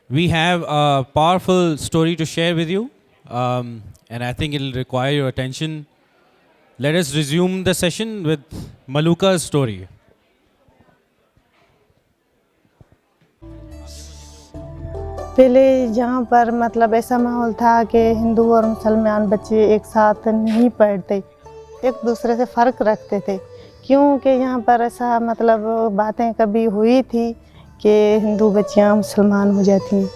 We have a powerful story to share with you, and I think it'll require your attention. Let us resume the session with Maluka's story. पहले यहाँ पर मतलब ऐसा माहौल था कि हिंदू और मुसलमान बच्चे एक साथ नहीं पढ़ते, एक दूसरे से फ़र्क रखते थे, क्योंकि यहाँ पर ऐसा मतलब बातें कभी हुई थी कि हिंदू बच्चियाँ मुसलमान हो जाती हैं।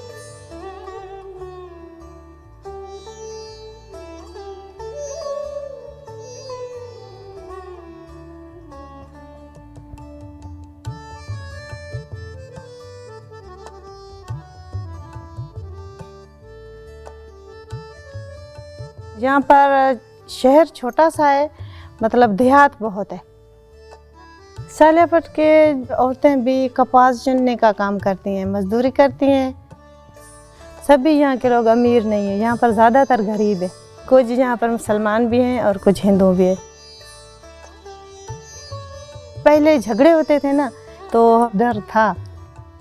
यहाँ पर शहर छोटा सा है, मतलब देहात बहुत है। सालियापट के औरतें भी कपास चुनने का काम करती हैं, मजदूरी करती हैं। सभी यहाँ के लोग अमीर नहीं हैं, यहाँ पर ज़्यादातर गरीब है। कुछ यहाँ पर मुसलमान भी हैं और कुछ हिंदू भी है। पहले झगड़े होते थे ना, तो डर था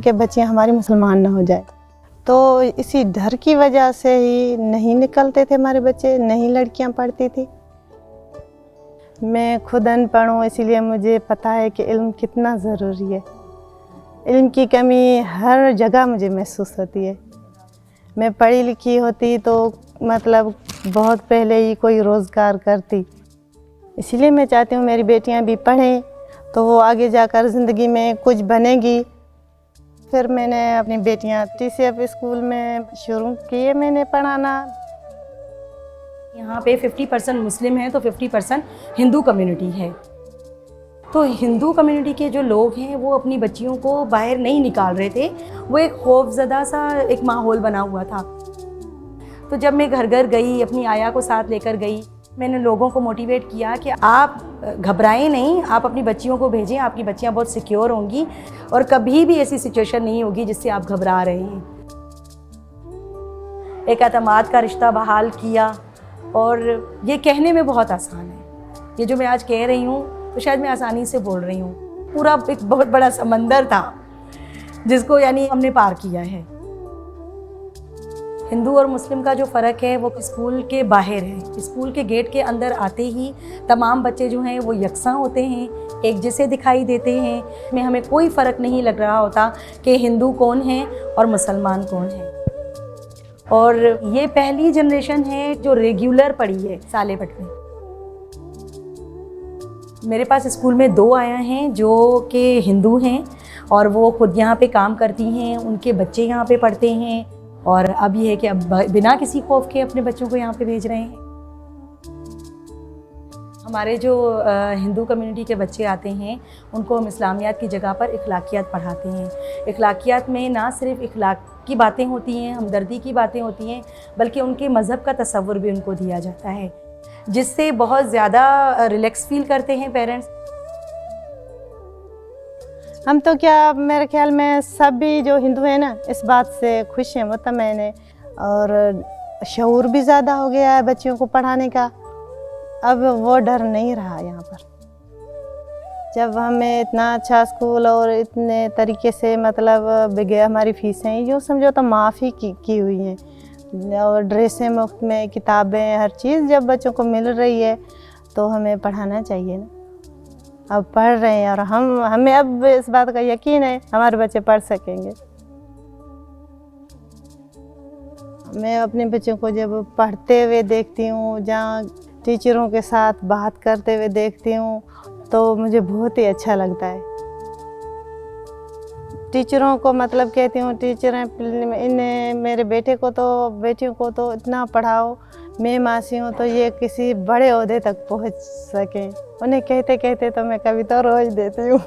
कि बच्चियाँ हमारी मुसलमान ना हो जाए, तो इसी डर की वजह से ही नहीं निकलते थे हमारे बच्चे, नहीं लड़कियां पढ़ती थी। मैं खुद अनपढ़ हूँ, इसीलिए मुझे पता है कि इल्म कितना ज़रूरी है। इल्म की कमी हर जगह मुझे महसूस होती है। मैं पढ़ी लिखी होती तो मतलब बहुत पहले ही कोई रोज़गार करती। इसीलिए मैं चाहती हूँ मेरी बेटियाँ भी पढ़ें तो वो आगे जाकर ज़िंदगी में कुछ बनेगी। फिर मैंने अपनी बेटियां TCF स्कूल में शुरू किए मैंने पढ़ाना। यहाँ पे 50% मुस्लिम हैं तो 50% हिंदू कम्युनिटी है। तो हिंदू कम्युनिटी के जो लोग हैं वो अपनी बच्चियों को बाहर नहीं निकाल रहे थे, वो एक खौफजदा सा एक माहौल बना हुआ था। तो जब मैं घर घर गई, अपनी आया को साथ लेकर गई, मैंने लोगों को मोटिवेट किया कि आप घबराएं नहीं, आप अपनी बच्चियों को भेजें, आपकी बच्चियां बहुत सिक्योर होंगी और कभी भी ऐसी सिचुएशन नहीं होगी जिससे आप घबरा रहे हैं। एक एतमाद का रिश्ता बहाल किया, और ये कहने में बहुत आसान है। ये जो मैं आज कह रही हूँ तो शायद मैं आसानी से बोल रही हूँ, पूरा एक बहुत बड़ा समंदर था जिसको यानी हमने पार किया है। हिंदू और मुस्लिम का जो फ़र्क है वो स्कूल के बाहर है। स्कूल के गेट के अंदर आते ही तमाम बच्चे जो हैं वो यकसां होते हैं, एक जैसे दिखाई देते हैं। में हमें कोई फ़र्क नहीं लग रहा होता कि हिंदू कौन है और मुसलमान कौन है। और ये पहली जनरेशन है जो रेगुलर पढ़ी है सालेपट में। मेरे पास स्कूल में 2 आया हैं जो कि हिंदू हैं और वो खुद यहाँ पे काम करती हैं, उनके बच्चे यहाँ पे पढ़ते हैं। और अब ये है कि अब बिना किसी खौफ के अपने बच्चों को यहाँ पे भेज रहे हैं। हमारे जो हिंदू कम्युनिटी के बच्चे आते हैं उनको हम इस्लामियात की जगह पर इखलाकियात पढ़ाते हैं। इखलाकियात में ना सिर्फ इखलाक की बातें होती हैं, हमदर्दी की बातें होती हैं, बल्कि उनके मज़हब का तसव्वुर भी उनको दिया जाता है, जिससे बहुत ज़्यादा रिलैक्स फील करते हैं पेरेंट्स। हम तो क्या, मेरे ख्याल में सभी जो हिंदू हैं ना इस बात से खुश हैं, मुतमईन हैं, और शऊर भी ज़्यादा हो गया है बच्चियों को पढ़ाने का। अब वो डर नहीं रहा यहाँ पर। जब हमें इतना अच्छा स्कूल और इतने तरीके से मतलब बगैर हमारी फ़ीसें यूँ समझो तो माफ़ी की हुई हैं, और ड्रेसें मुफ्त में, किताबें, हर चीज़ जब बच्चों को मिल रही है तो हमें पढ़ाना चाहिए ना। अब पढ़ रहे हैं और हमें अब इस बात का यकीन है हमारे बच्चे पढ़ सकेंगे। मैं अपने बच्चों को जब पढ़ते हुए देखती हूँ, जहाँ टीचरों के साथ बात करते हुए देखती हूँ, तो मुझे बहुत ही अच्छा लगता है। टीचरों को मतलब कहती हूँ, टीचरें इन्हें, मेरे बेटे को तो, बेटियों को तो इतना पढ़ाओ, मैं मासी हूँ तो ये किसी बड़े ओहदे तक पहुँच सकें। उन्हें कहते कहते तो मैं कविता रोज देती हूँ।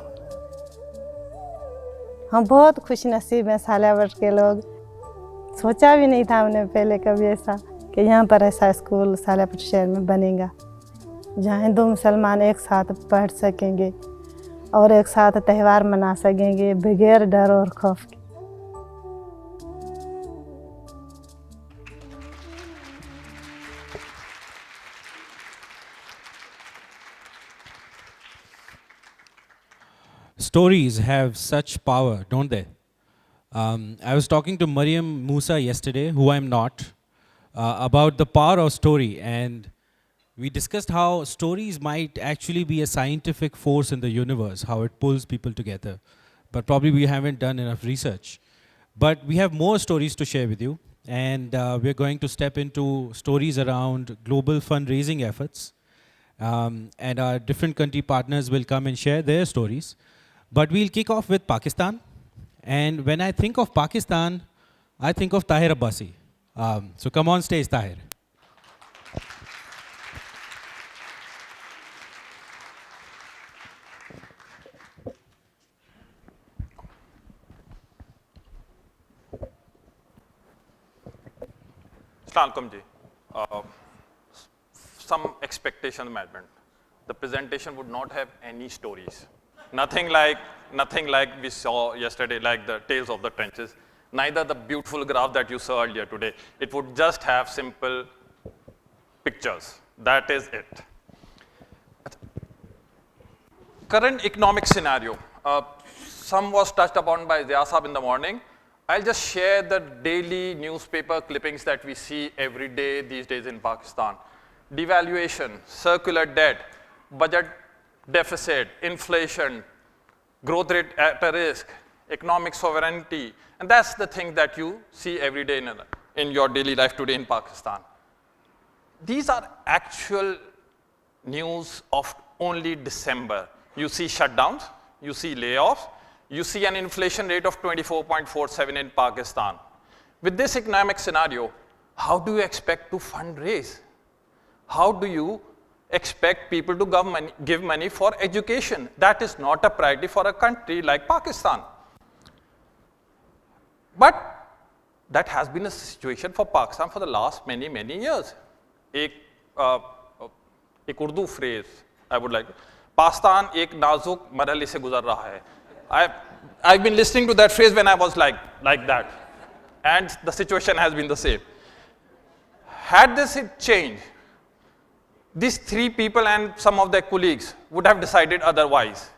हम बहुत खुश नसीब हैं सालियापट के लोग। सोचा भी नहीं था हमने पहले कभी ऐसा कि यहाँ पर ऐसा स्कूल सालियापट शहर में बनेगा, जहाँ हिंदू मुसलमान एक साथ पढ़ सकेंगे और एक साथ त्यौहार मना सकेंगे बगैर डर और खौफ के। Stories have such power, don't they? I was talking to Mariam Musa yesterday, who I'm not, about the power of story, and we discussed how stories might actually be a scientific force in the universe, how it pulls people together. But probably we haven't done enough research. But we have more stories to share with you, and we're going to step into stories around global fundraising efforts. And our different country partners will come and share their stories. But we'll kick off with Pakistan. And when I think of Pakistan, I think of Tahir Abbasi. So come on stage, Tahir. Assalamualaikum ji. Some expectation management. The presentation would not have any stories. Nothing like we saw yesterday, like the tales of the trenches. Neither the beautiful graph that you saw earlier today. It would just have simple pictures. That is it. Current economic scenario. Some was touched upon by Zia Saab in the morning. I'll just share the daily newspaper clippings that we see every day these days in Pakistan. Devaluation, circular debt, budget deficit, inflation, growth rate at a risk, economic sovereignty, and that's the thing that you see every day in your daily life today in Pakistan. These are actual news of only December. You see shutdowns, you see layoffs, you see an inflation rate of 24.47 in Pakistan. With this economic scenario, how do you expect to fundraise? How do you expect people to give money for education? That is not a priority for a country like Pakistan. But that has been a situation for Pakistan for the last many, many years. एक Urdu phrase I would like. Pakistan एक नाजुक मरहले से गुजर रहा है. I've been listening to that phrase when I was like that. And the situation has been the same. Had this changed, these three people and some of their colleagues would have decided otherwise.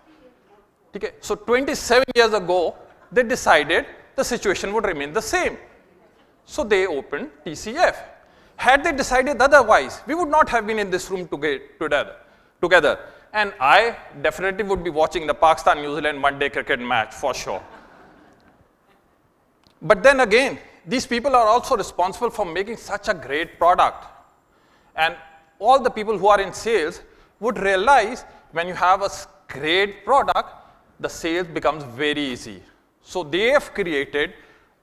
Okay? So 27 years ago, they decided the situation would remain the same. So they opened TCF. Had they decided otherwise, we would not have been in this room together. And I definitely would be watching the Pakistan-New Zealand one-day cricket match for sure. But then again, these people are also responsible for making such a great product. And all the people who are in sales would realize when you have a great product, the sales becomes very easy. So they have created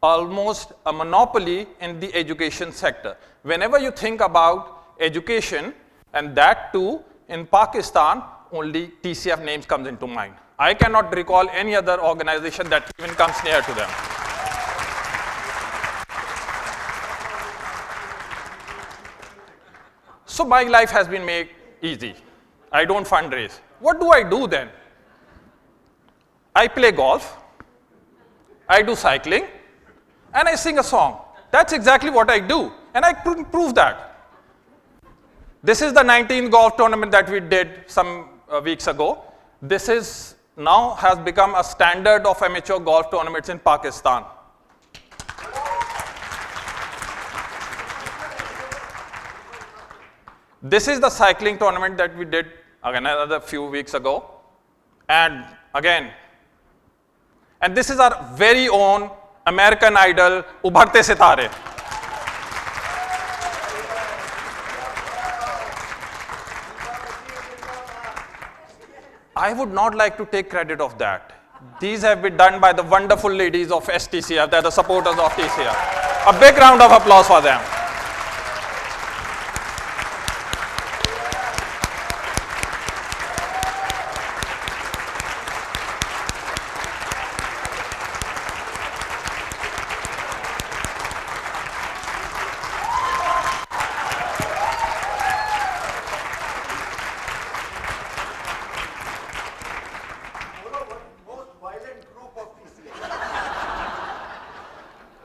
almost a monopoly in the education sector. Whenever you think about education, and that too in Pakistan, only TCF names comes into mind. I cannot recall any other organization that even comes near to them. So my life has been made easy. I don't fundraise. What do I do then? I play golf, I do cycling, and I sing a song. That's exactly what I do, and I prove that. This is the 19th golf tournament that we did some weeks ago. This is now has become a standard of amateur golf tournaments in Pakistan. This is the cycling tournament that we did again another few weeks ago. And again, and this is our very own American Idol, Ubharte Sitare. I would not like to take credit of that. These have been done by the wonderful ladies of STCF, they're the supporters of TCF. A big round of applause for them.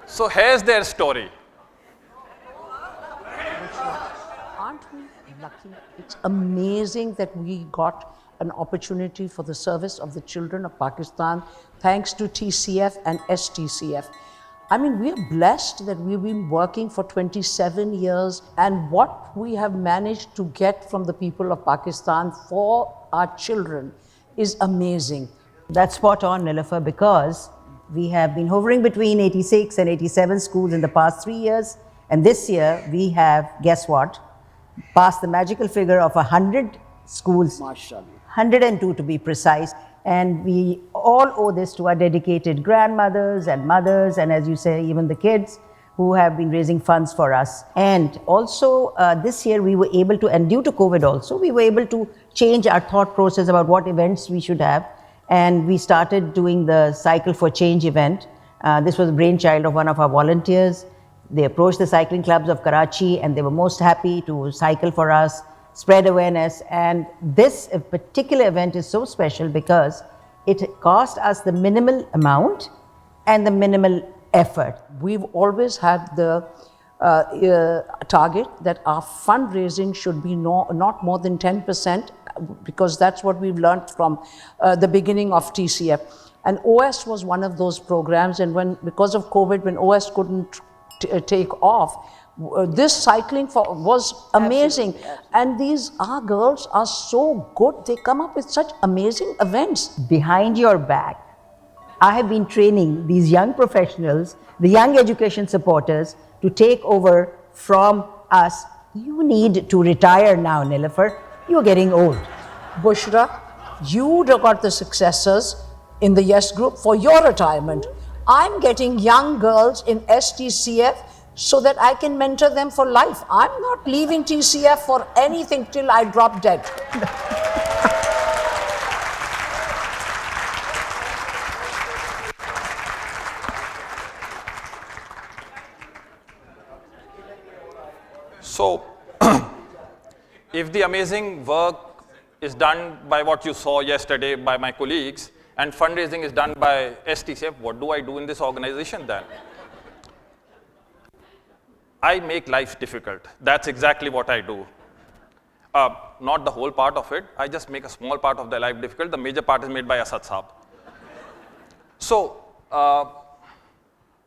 So here's their story. Aren't we lucky? It's amazing that we got an opportunity for the service of the children of Pakistan, thanks to TCF and STCF. I mean, we are blessed that we've been working for 27 years, and what we have managed to get from the people of Pakistan for our children is amazing. That's spot on, Nilofer, because we have been hovering between 86 and 87 schools in the past 3 years. And this year, we have, guess what, passed the magical figure of 100 schools, 102 to be precise. And we all owe this to our dedicated grandmothers and mothers, and as you say, even the kids who have been raising funds for us. And also this year we were able to, and due to COVID also, we were able to change our thought process about what events we should have. And we started doing the Cycle for Change event. This was a brainchild of one of our volunteers. They approached the cycling clubs of Karachi and they were most happy to cycle for us, spread awareness. And this particular event is so special because it cost us the minimal amount and the minimal effort. We've always had the target that our fundraising should be not more than 10%, because that's what we've learned from the beginning of TCF. And OS was one of those programs, and because of COVID, when OS couldn't take off, this cycling was amazing. And our girls are so good. They come up with such amazing events. Behind your back, I have been training these young professionals, the young education supporters, to take over from us. You need to retire now, Nilofer. You're getting old. Bushra, you got the successors in the Yes Group for your retirement. I'm getting young girls in STCF so that I can mentor them for life. I'm not leaving TCF for anything till I drop dead. So, if the amazing work is done by what you saw yesterday by my colleagues, and fundraising is done by STCF, what do I do in this organization then? I make life difficult. That's exactly what I do. Not the whole part of it. I just make a small part of the life difficult. The major part is made by Asad Saab. So,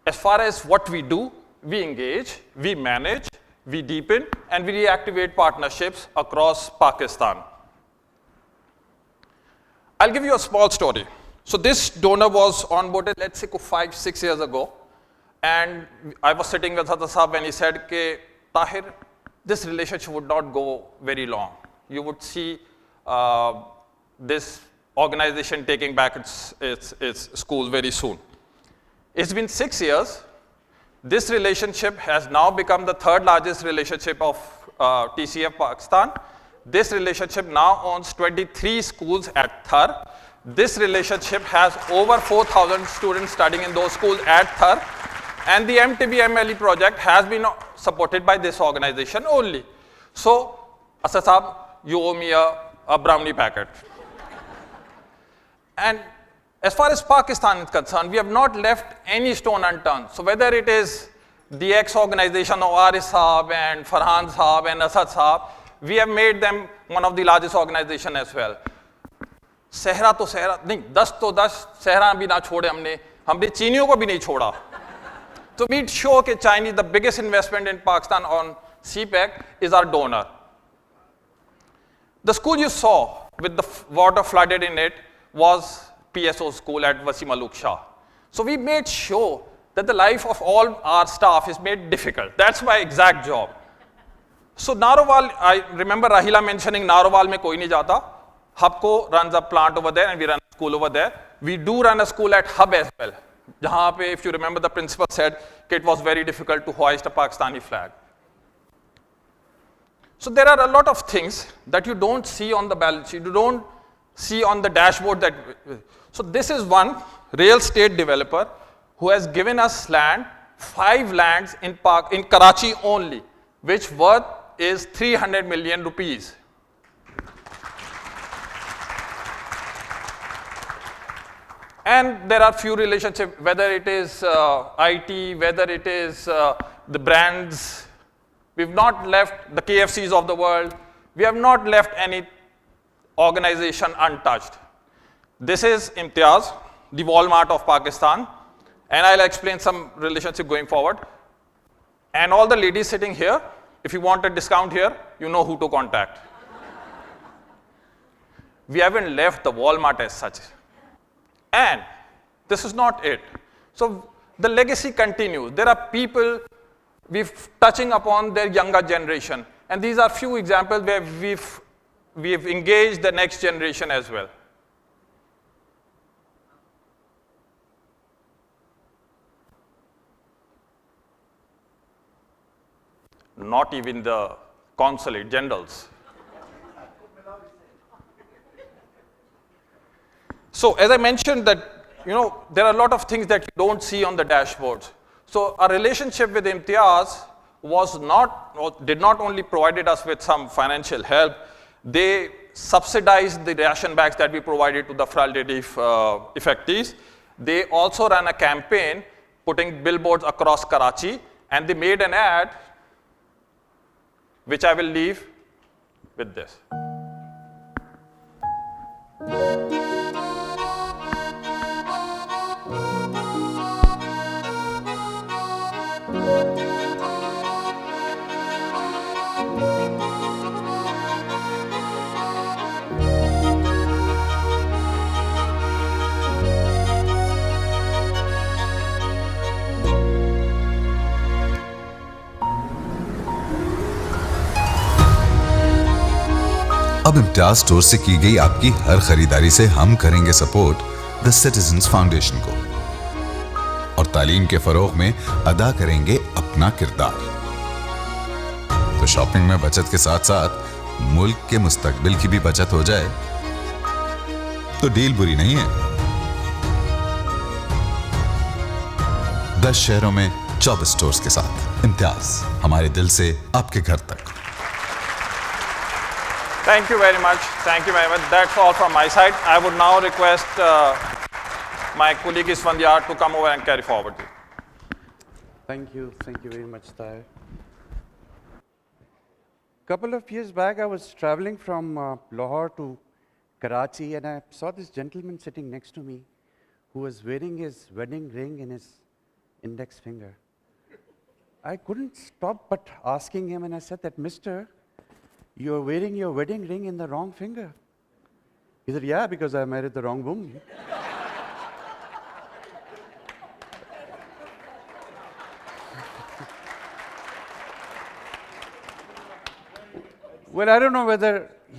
as far as what we do, we engage, we manage, we deepen, and we reactivate partnerships across Pakistan. I'll give you a small story. So this donor was onboarded, let's say, 5-6 years ago. And I was sitting with Hassan Saab when he said, Tahir, this relationship would not go very long. You would see this organization taking back its schools very soon. It's been 6 years. This relationship has now become the third largest relationship of TCF Pakistan. This relationship now owns 23 schools at Thar. This relationship has over 4,000 students studying in those schools at Thar. And the MTBMLE project has been supported by this organization only. So, Asad Saab, you owe me a brownie packet. And as far as Pakistan is concerned, we have not left any stone unturned. So whether it is the ex-organization of Arif Saab and Farhan Saab and Asad Saab, we have made them one of the largest organizations as well. सहरा तो सहरा नहीं 10 तो 10 सहरा भी ना छोड़े हमने चीनियों को भी नहीं छोड़ा. So we show that Chinese, the biggest investment in Pakistan on CPEC is our donor. The school you saw with the water flooded in it was PSO school at Wasim Aluk Shah. So we made sure that the life of all our staff is made difficult. That's my exact job. So Narowal, I remember Rahila mentioning Narowal mein koi nahi jata. Hubco runs a plant over there and we run a school over there. We do run a school at Hub as well. Jahan pe, if you remember, the principal said it was very difficult to hoist a Pakistani flag. So there are a lot of things that you don't see on the balance sheet, you don't see on the dashboard. So this is one real estate developer who has given us land, 5 lands in Karachi only, which worth is 300 million rupees. And there are few relationships, whether it is IT, whether it is the brands. We've not left the KFCs of the world. We have not left any organization untouched. This is Imtiaz, the Walmart of Pakistan, and I'll explain some relationship going forward. And all the ladies sitting here, if you want a discount here, you know who to contact. We haven't left the Walmart as such. And this is not it. So the legacy continues. There are people we've touching upon their younger generation. And these are few examples where we've engaged the next generation as well. Not even the consulate generals. So as I mentioned that, there are a lot of things that you don't see on the dashboards. So our relationship with Imtiaz did not only provided us with some financial help, they subsidized the ration bags that we provided to the flood relief effectees. They also ran a campaign putting billboards across Karachi, and they made an ad, which I will leave with this. अब Imtiaz store से की गई आपकी हर खरीदारी से हम करेंगे support the citizens foundation को और तालीम के फरोग में अदा करेंगे अपना किरदार। तो शॉपिंग में बचत के साथ साथ मुल्क के मुस्तकबिल की भी बचत हो जाए तो डील बुरी नहीं है। 10 शहरों में 24 स्टोर्स के साथ इम्तियाज, हमारे दिल से आपके घर तक। Thank you very much. Thank you very much. That's all from my side. I would now request my colleague Asfandyar to come over and carry forward. Thank you very much, Tahir. Couple of years back, I was traveling from Lahore to Karachi, and I saw this gentleman sitting next to me who was wearing his wedding ring in his index finger. I couldn't stop but asking him, and I said that, "Mister, you're wearing your wedding ring in the wrong finger." He said, "Yeah, because I married the wrong woman." Well, I don't know whether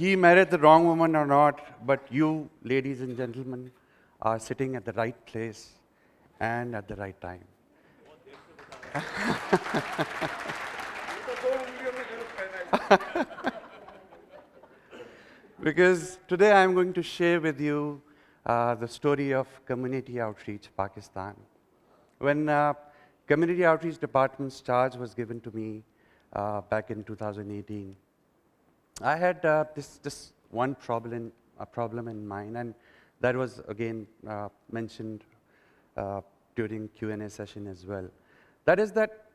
he married the wrong woman or not, but you, ladies and gentlemen, are sitting at the right place and at the right time. Because today I'm going to share with you the story of Community Outreach Pakistan. When Community Outreach Department's charge was given to me back in 2018, I had this one problem in mind, and that was again mentioned during Q&A session as well. That is that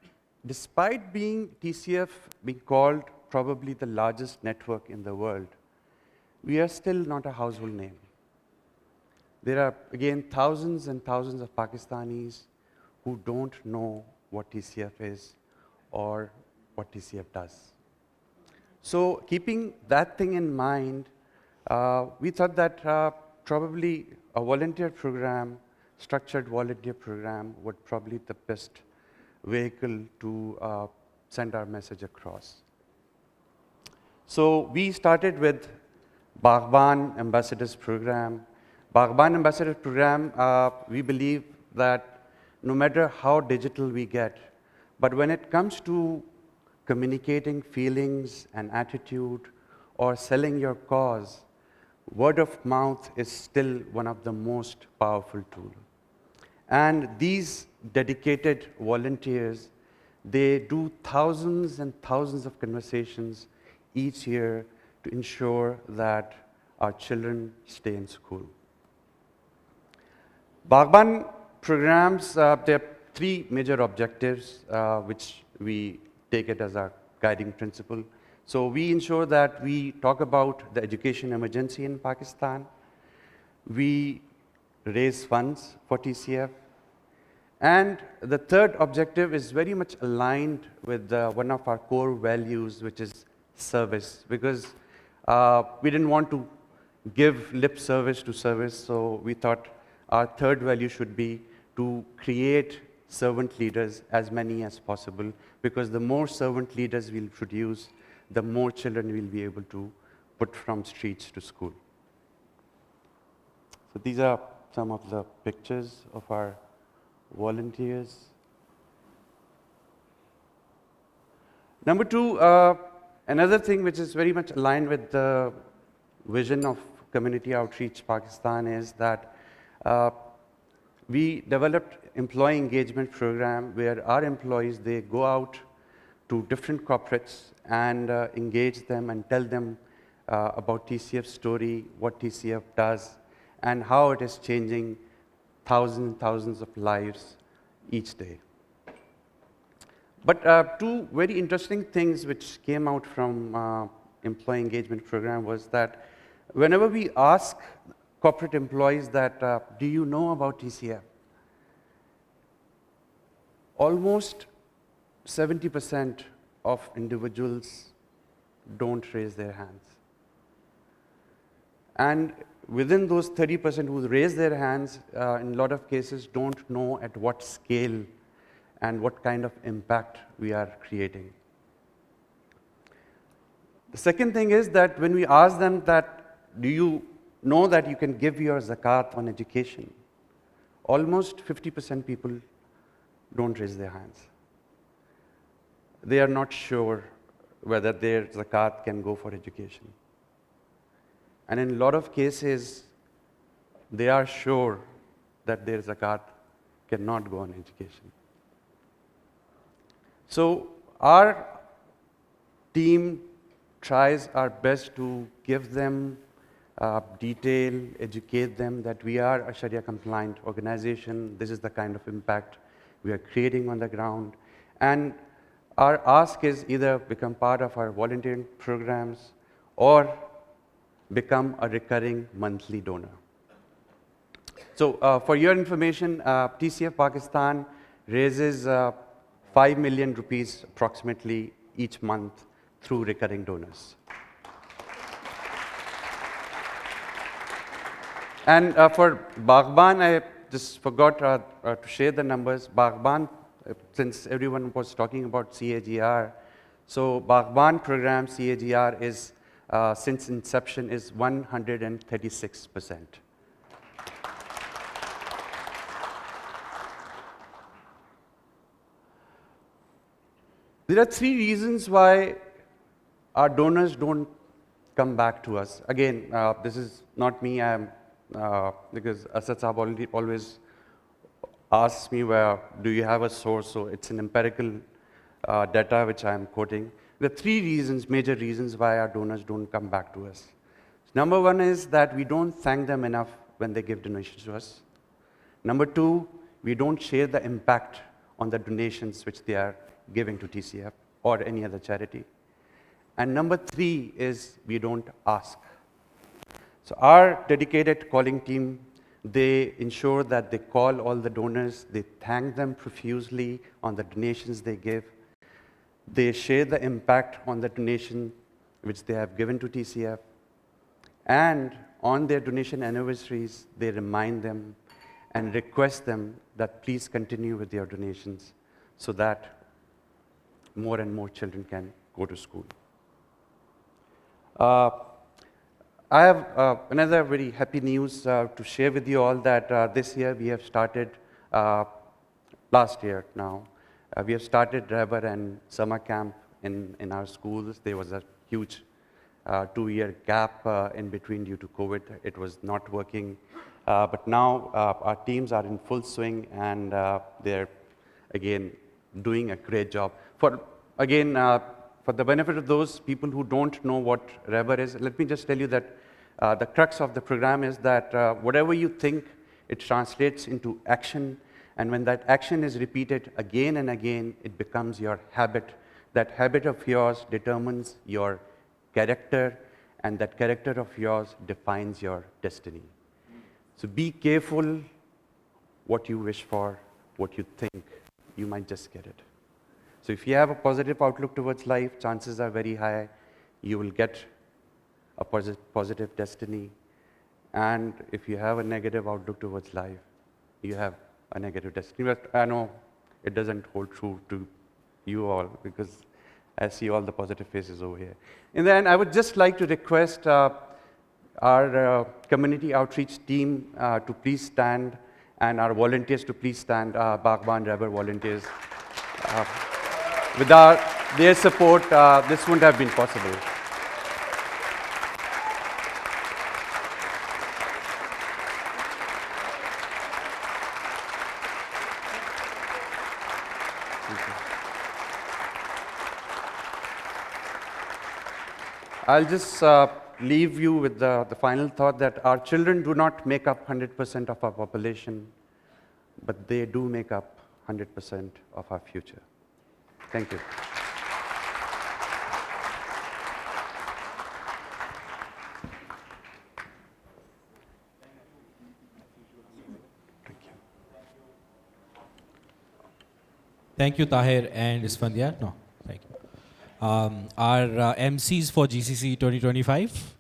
despite TCF being called probably the largest network in the world, we are still not a household name. There are, again, thousands and thousands of Pakistanis who don't know what TCF is or what TCF does. So keeping that thing in mind, we thought that probably a volunteer program, structured volunteer program, would probably be the best vehicle to send our message across. So we started with Baghban Ambassadors Program. Baghban Ambassadors Program, we believe that no matter how digital we get, but when it comes to communicating feelings and attitude or selling your cause, word of mouth is still one of the most powerful tools. And these dedicated volunteers, they do thousands and thousands of conversations each year to ensure that our children stay in school. Baghban programs, there are 3 major objectives which we take it as our guiding principle. So we ensure that we talk about the education emergency in Pakistan. We raise funds for TCF. And the third objective is very much aligned with one of our core values, which is service, because we didn't want to give lip service to service, so we thought our third value should be to create servant leaders, as many as possible, because the more servant leaders we'll produce, the more children we'll be able to put from streets to school. So these are some of the pictures of our volunteers. Number two, another thing which is very much aligned with the vision of Community Outreach Pakistan is that we developed employee engagement program where our employees, they go out to different corporates and engage them and tell them about TCF's story, what TCF does, and how it is changing thousands and thousands of lives each day. But two very interesting things which came out from employee engagement program was that whenever we ask corporate employees that, do you know about TCF? Almost 70% of individuals don't raise their hands. And within those 30% who raise their hands, in a lot of cases, don't know at what scale and what kind of impact we are creating. The second thing is that when we ask them that, do you know that you can give your zakat on education? Almost 50% people don't raise their hands. They are not sure whether their zakat can go for education. And in a lot of cases, they are sure that their zakat cannot go on education. So our team tries our best to give them detail, educate them that we are a Sharia compliant organization. This is the kind of impact we are creating on the ground. And our ask is either become part of our volunteering programs or become a recurring monthly donor. So for your information, TCF Pakistan raises 5 million rupees approximately each month through recurring donors. And for Baghban, I just forgot to share the numbers. Baghban, since everyone was talking about CAGR, so Baghban program CAGR is, since inception, is 136%. There are three reasons why our donors don't come back to us. Again, this is not me, because Asad Saab always asks me, well, do you have a source? So it's an empirical data which I am quoting. There are three reasons, major reasons why our donors don't come back to us. Number one is that we don't thank them enough when they give donations to us. Number two, we don't share the impact on the donations which they are giving to TCF or any other charity. And number three is we don't ask. So our dedicated calling team, they ensure that they call all the donors, they thank them profusely on the donations they give. They share the impact on the donation which they have given to TCF. And on their donation anniversaries, they remind them and request them that please continue with your donations so that more and more children can go to school. I have another very happy news to share with you all that this year we have started, last year now, we have started Rehbar and summer camp in our schools. There was a huge 2-year gap in between due to COVID. It was not working. But now our teams are in full swing and they're, again, doing a great job. For the benefit of those people who don't know what Rehbar is, let me just tell you that the crux of the program is that whatever you think, it translates into action. And when that action is repeated again and again, it becomes your habit that habit of yours determines your character, and that character of yours defines your destiny. So be careful what you wish for, what you think. You might just get it. So if you have a positive outlook towards life, chances are very high you will get a positive destiny. And if you have a negative outlook towards life, you have a negative destiny. But I know it doesn't hold true to you all, because I see all the positive faces over here. In the end, I would just like to request our community outreach team to please stand, and our volunteers to please stand, Baghban Rubber volunteers. Without their support, this wouldn't have been possible. I'll just leave you with the final thought that our children do not make up 100% of our population, but they do make up 100% of our future. Thank you. Thank you, Tahir and Asfandyar. No, thank you. Our MCs for GCC 2025,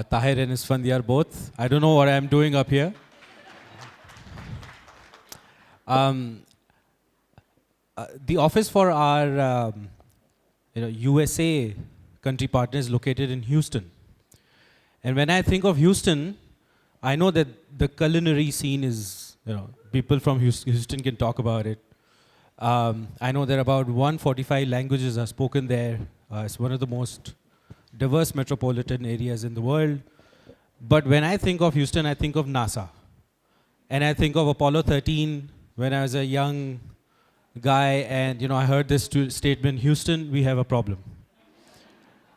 Tahir and Asfandyar both. I don't know what I'm doing up here. The office for our USA country partner is located in Houston. And when I think of Houston, I know that the culinary scene is, people from Houston can talk about it. I know there are about 145 languages are spoken there. It's one of the most diverse metropolitan areas in the world. But when I think of Houston, I think of NASA. And I think of Apollo 13 when I was a young guy, and I heard this statement, Houston, we have a problem.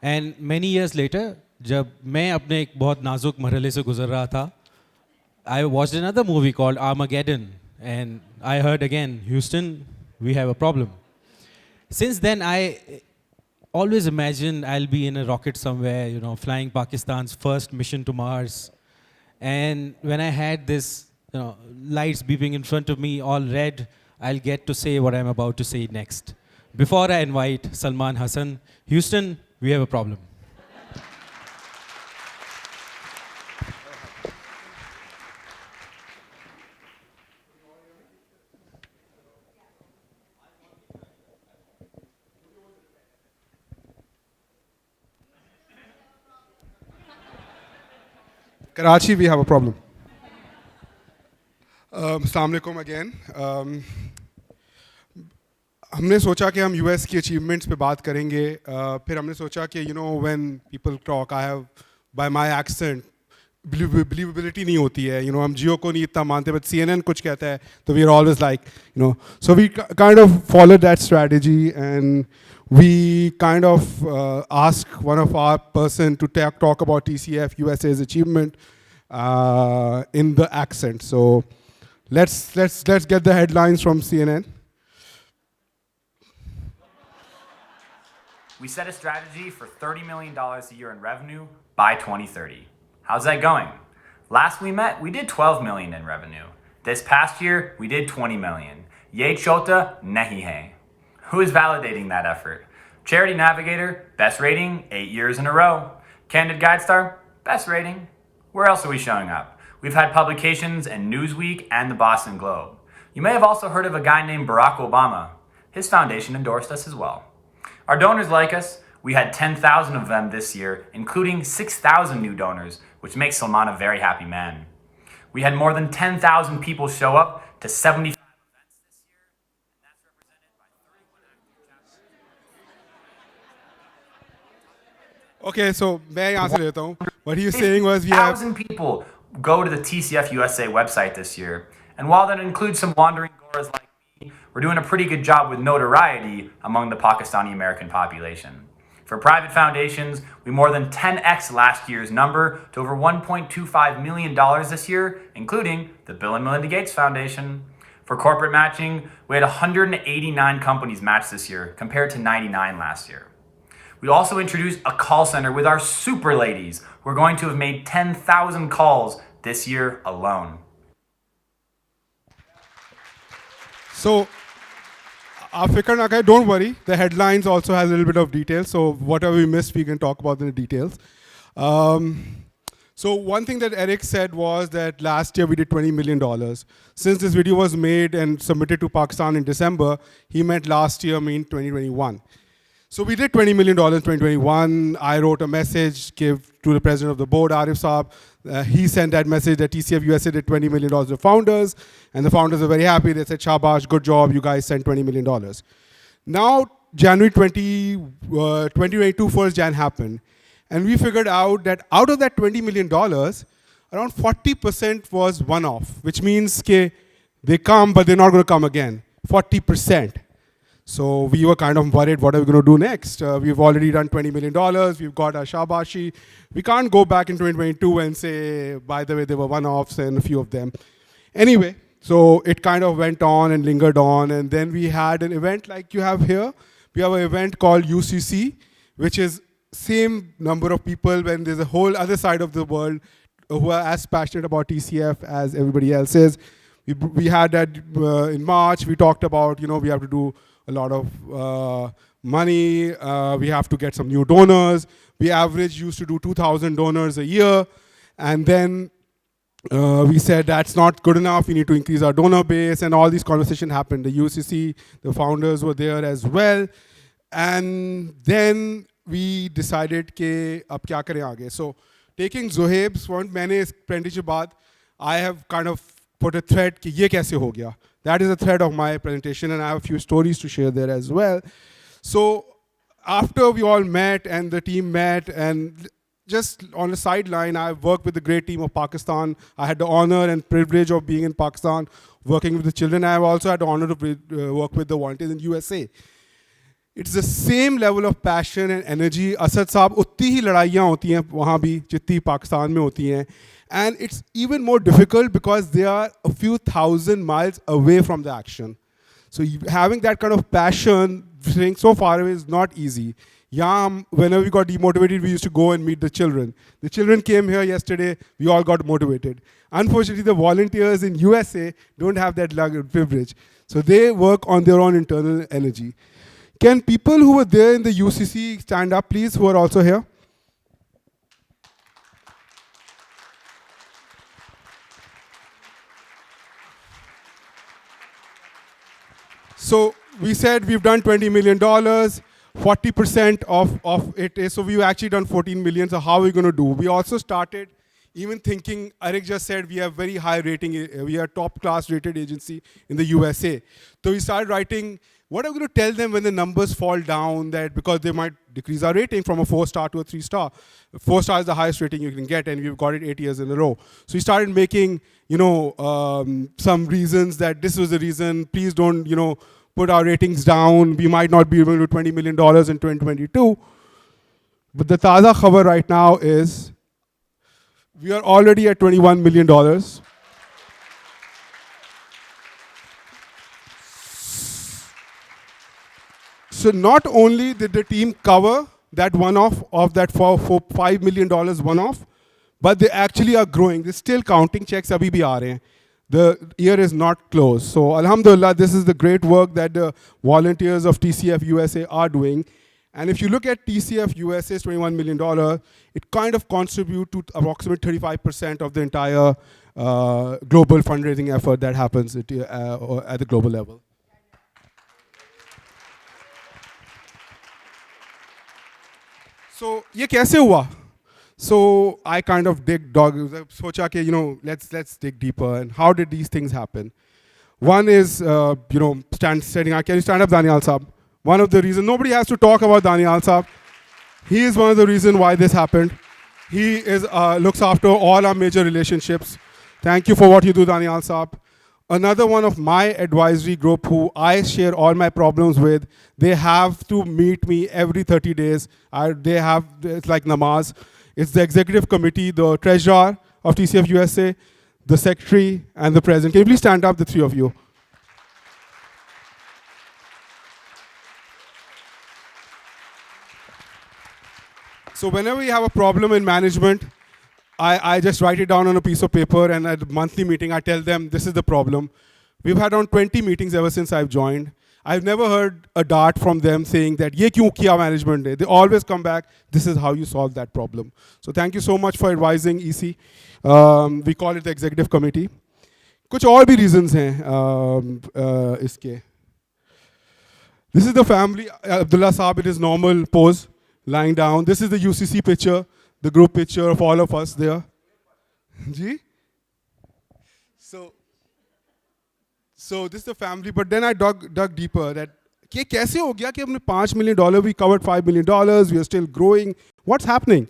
And many years later, जब मैं अपने एक बहुत नाजुक मरहले से गुजर रहा था, I watched another movie called Armageddon, and I heard again, Houston, we have a problem. Since then, I always imagine I'll be in a rocket somewhere, flying Pakistan's first mission to Mars. And when I had this, lights beeping in front of me, all red, I'll get to say what I'm about to say next. Before I invite Salman, Hassan, Houston, we have a problem. Karachi, we have a problem. Assalamu alaikum again. हमने सोचा कि हम US की achievements पे बात करेंगे. फिर हमने सोचा कि when people talk, I have by my accent believability नहीं होती है. हम जियो को नहीं इतना मानते, but CNN कुछ कहता है, तो we are always like, So we kind of followed that strategy, and we kind of asked one of our person to talk about TCF USA's achievement in the accent. So let's get the headlines from CNN. We set a strategy for $30 million a year in revenue by 2030. How's that going? Last we met, we did 12 million in revenue. This past year, we did 20 million. Ye chota nahi hai. Who is validating that effort? Charity Navigator, best rating, 8 years in a row. Candid Guide Star, best rating. Where else are we showing up? We've had publications in Newsweek and the Boston Globe. You may have also heard of a guy named Barack Obama. His foundation endorsed us as well. Our donors like us. We had 10,000 of them this year, including 6,000 new donors, which makes Salman a very happy man. We had more than 10,000 people show up to 75 events this year, and that's represented by 31 active chapters. Okay, so मैं यहाँ से लेता हूँ. What he was saying was we have 1,000 people go to the TCF USA website this year, and while that includes some wandering goras like me, we're doing a pretty good job with notoriety among the Pakistani American population. For private foundations, we more than 10x last year's number to over $1.25 million this year, including the Bill and Melinda Gates Foundation. For corporate matching, we had 189 companies match this year compared to 99 last year. We also introduced a call center with our super ladies. We're going to have made 10,000 calls this year alone. So, Fikar don't worry. The headlines also has a little bit of detail. So whatever we missed, we can talk about in the details. So one thing that Eric said was that last year we did $20 million. Since this video was made and submitted to Pakistan in December, he meant last year, 2021. So we did $20 million in 2021. I wrote a message, gave to the president of the board, Arif Saab. He sent that message that TCF USA did $20 million to founders, and the founders were very happy. They said, Shabash, good job, you guys sent $20 million. Now, January 2022, 1st Jan happened, and we figured out that out of that $20 million, around 40% was one-off, which means they come, but they're not going to come again, 40%. So we were kind of worried, what are we going to do next? We've already done $20 million. We've got our Shabashi. We can't go back in 2022 and say, by the way, there were one-offs and a few of them. Anyway, so it kind of went on and lingered on. And then we had an event like you have here. We have an event called UCC, which is same number of people when there's a whole other side of the world who are as passionate about TCF as everybody else is. We had that in March. We talked about, we have to do a lot of money. We have to get some new donors. We used to do 2,000 donors a year. And then we said that's not good enough. We need to increase our donor base. And all these conversations happened. The UCC, the founders were there as well. And then we decided कि अब क्या करें आगे. So taking Zohaib's point, मैंने इस presentation बाद, I have kind of put a thread कि ये कैसे हो गया. That is the thread of my presentation, and I have a few stories to share there as well. So after we all met and the team met, and just on the sideline, I've worked with the great team of Pakistan. I had the honor and privilege of being in Pakistan, working with the children. I've also had the honor to work with the volunteers in USA. It's the same level of passion and energy. Asad साहब उतनी ही लड़ाइयाँ होती हैं वहाँ भी जितनी पाकिस्तान में होती हैं. And it's even more difficult because they are a few thousand miles away from the action. So having that kind of passion, staying so far away is not easy. Whenever we got demotivated, we used to go and meet the children. The children came here yesterday, we all got motivated. Unfortunately, the volunteers in USA don't have that privilege. So they work on their own internal energy. Can people who were there in the UCC stand up, please, who are also here? So we said we've done $20 million, 40% of it is, so we've actually done 14 million, so how are we going to do? We also started even thinking, Eric just said we have very high rating, we are top class rated agency in the USA. So we started writing, what are we going to tell them when the numbers fall down, that because they might decrease our rating from a 4-star to a 3-star. 4-star is the highest rating you can get, and we've got it 8 years in a row. So we started making, some reasons that this was the reason, please don't, put our ratings down. We might not be able to do $20 million in 2022. But the Taza khabar right now is, we are already at $21 million. So not only did the team cover that one-off of that for $5 million one-off, but they actually are growing. They're still counting checks. Abhi bhi aa rahe hain. The year is not closed. So alhamdulillah, this is the great work that the volunteers of TCF USA are doing. And if you look at TCF USA's $21 million, it kind of contributes to approximately 35% of the entire global fundraising effort that happens at the global level. So, ये कैसे हुआ? So I kind of socha ke, let's dig deeper. And how did these things happen? One is, standing up. Can you stand up, Daniel Saab? One of the reasons, nobody has to talk about Daniel Saab. He is one of the reasons why this happened. He is looks after all our major relationships. Thank you for what you do, Daniel Saab. Another one of my advisory group who I share all my problems with, they have to meet me every 30 days. It's like namaz. It's the executive committee, the treasurer of TCF USA, the secretary, and the president. Can you please stand up, the three of you? So whenever we have a problem in management, I just write it down on a piece of paper, and at the monthly meeting, I tell them this is the problem. We've had around 20 meetings ever since I've joined. I've never heard a dart from them saying that, ye kyun kiya management ne? They always come back, this is how you solve that problem. So thank you so much for advising EC. We call it the executive committee. कुछ और भी reasons हैं इसके. This is the family, Abdullah Saab in his normal pose, lying down. This is the UCC picture, the group picture of all of us there. Ji? So this is the family, but then I dug deeper that कि कैसे हो गया कि हमने $5 million, we covered $5 million, we are still growing. What's happening?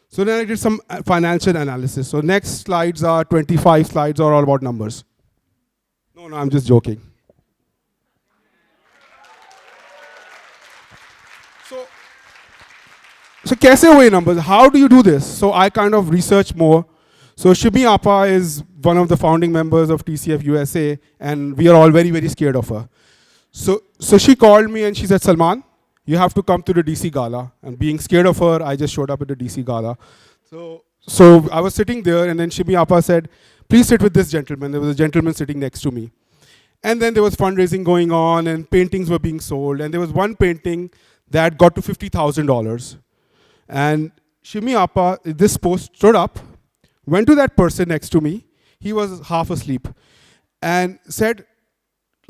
So then I did some financial analysis. So next slides are 25 slides are all about numbers. No, I'm just joking. So कैसे हुए numbers? How do you do this? So I kind of researched more. So Shimi Appa is one of the founding members of TCF USA, and we are all very, very scared of her. So she called me and she said, Salman, you have to come to the DC Gala. And being scared of her, I just showed up at the DC Gala. So I was sitting there, and then Shimi Appa said, please sit with this gentleman. There was a gentleman sitting next to me. And then there was fundraising going on, and paintings were being sold. And there was one painting that got to $50,000. And Shimi Appa, this post stood up, went to that person next to me. He was half asleep. And said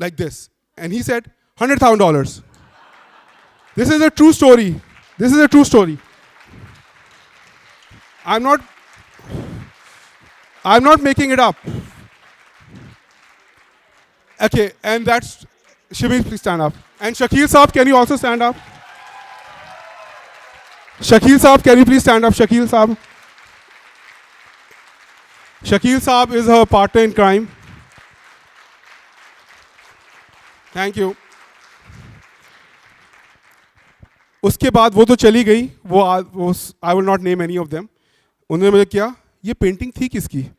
like this. And he said, $100,000. This is a true story. This is a true story. I'm not making it up. Okay, and that's, Shimi, please stand up. And Shakil Saab, can you also stand up? Shakil Saab, can you please stand up? Shakil Saab. Shakil Saab is her partner in crime. Thank you. उसके बाद वो तो चली गई, वो I will not name any of them. उन्होंने मुझे क्या, ये painting थी किसकी?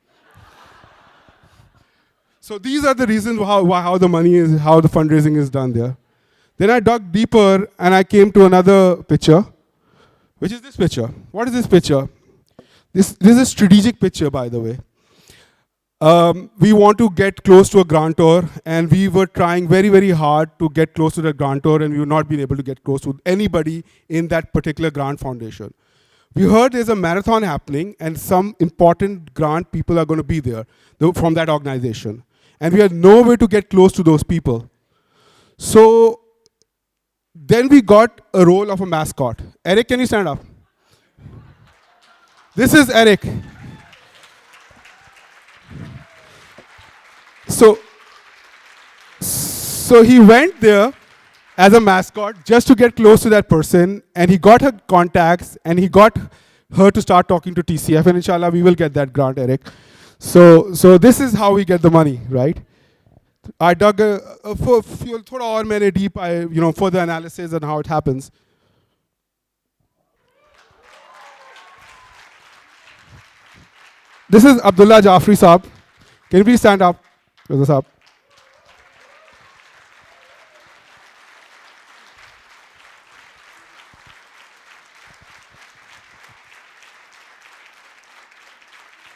So these are the reasons how the money is, how the fundraising is done there. Then I dug deeper and I came to another picture, which is this picture. What is this picture? This is a strategic picture, by the way. We want to get close to a grantor, and we were trying very, very hard to get close to the grantor, and we were not being able to get close to anybody in that particular grant foundation. We heard there's a marathon happening, and some important grant people are going to be there from that organization. And we had no way to get close to those people. So then we got a role of a mascot. Eric, can you stand up? This is Eric. So he went there as a mascot just to get close to that person, and he got her contacts, and he got her to start talking to TCF, and inshallah we will get that grant, Eric. So this is how we get the money, right? I dug for thoda aur maine deep, further analysis on how it happens. This is Abdullah Jafri Saab. Can you please stand up? Saab.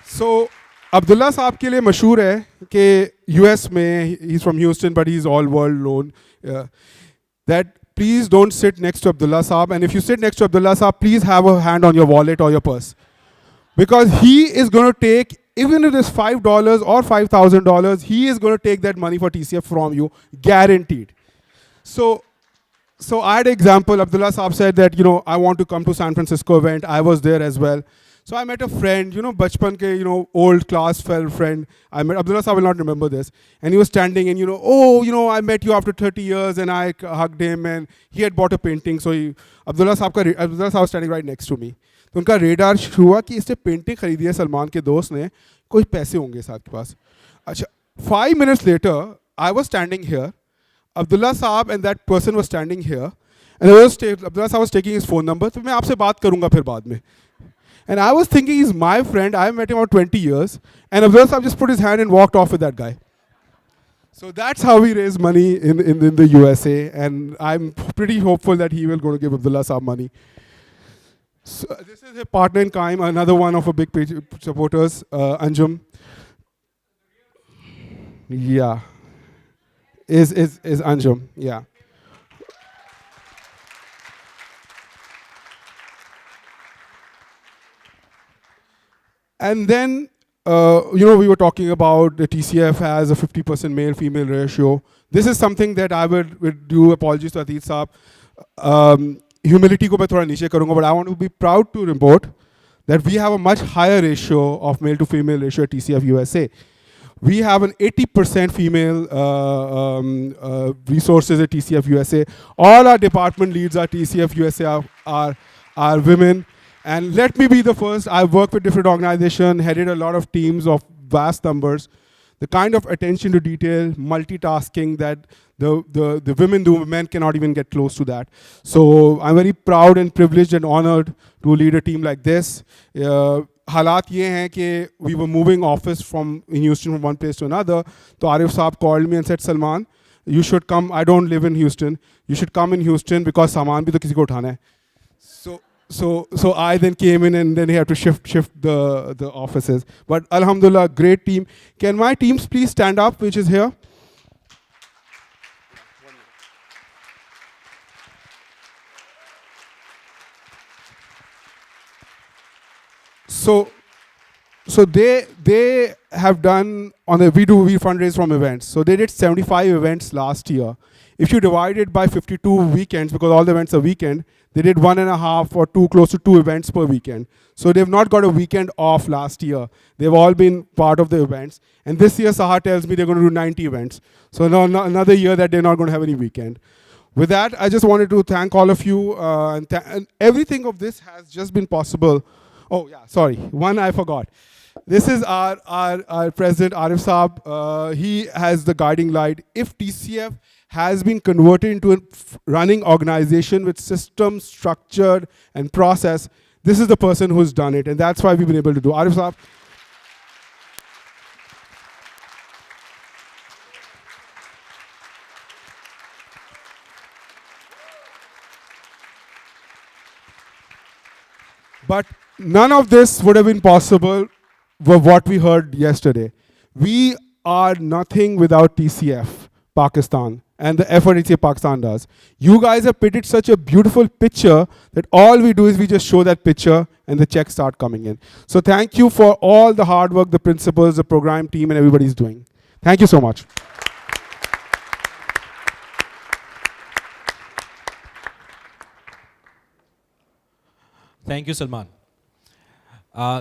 So Abdullah Saab के लिए मशहूर है कि US में, he's from Houston, but he's all world known, that please don't sit next to Abdullah Saab, and if you sit next to Abdullah Saab, please have a hand on your wallet or your purse. Because he is going to take, even if it's $5 or $5,000, he is going to take that money for TCF from you, guaranteed. So I had an example. Abdullah Saab said that, I want to come to San Francisco event. I was there as well. So I met a friend, bachpan ke, old class friend. I met, Abdullah Saab will not remember this. And he was standing and, I met you after 30 years, and I hugged him, and he had bought a painting. So Abdullah Saab was standing right next to me. तो उनका radar शुरू हुआ कि इससे painting खरीदी है सलमान के दोस्त ने, कोई पैसे होंगे साथ के पास. अच्छा, 5 minutes later, I was standing here, Abdullah Saab and that person was standing here, and Abdullah Saab was taking his phone number, तो मैं आपसे बात करूँगा फिर बाद में. And I was thinking he's my friend, I met him about 20 years, and Abdullah Saab just put his hand and walked off with that guy. So that's how we raise money in the USA, and I'm pretty hopeful that he will go to give Abdullah Saab money. So, this is a partner in crime, another one of our big supporters, Anjum. Yeah, is Anjum, yeah. And then, we were talking about the TCF has a 50% male-female ratio. This is something that I would do, apologies to Atit Saab. Humility ko main thoda niche karunga, but I want to be proud to report that we have a much higher ratio of male to female ratio at TCF USA. We have an 80% female resources at TCF USA. All our department leads at TCF USA are women. And let me be the first, I've worked with different organizations, headed a lot of teams of vast numbers. The kind of attention to detail, multitasking that the women do, men cannot even get close to that. So I'm very proud and privileged and honored to lead a team like this. हालात ये हैं कि we were moving office from in Houston from one place to another. So Arif Saab called me and said, Salman, you should come. I don't live in Houston. You should come in Houston because सामान भी तो किसी को उठाना है. So I then came in and then he had to shift the offices. But Alhamdulillah, great team. Can my teams please stand up, which is here? So they have done we fundraise from events. So they did 75 events last year. If you divide it by 52 weekends, because all the events are weekend, they did 1.5 or 2, close to 2 events per weekend. So they've not got a weekend off last year. They've all been part of the events. And this year, Sahar tells me they're going to do 90 events. So another year that they're not going to have any weekend. With that, I just wanted to thank all of you. And everything of this has just been possible. Oh, yeah, sorry. One I forgot. This is our president, Arif Saab. He has the guiding light. If TCF has been converted into a running organization with system, structure, and process, this is the person who's done it. And that's why we've been able to do. Arif Saab. But none of this would have been possible with what we heard yesterday. We are nothing without TCF, Pakistan, and the effort TCF Pakistan does. You guys have painted such a beautiful picture that all we do is we just show that picture and the checks start coming in. So thank you for all the hard work the principals, the program team, and everybody's doing. Thank you so much. Thank you, Salman.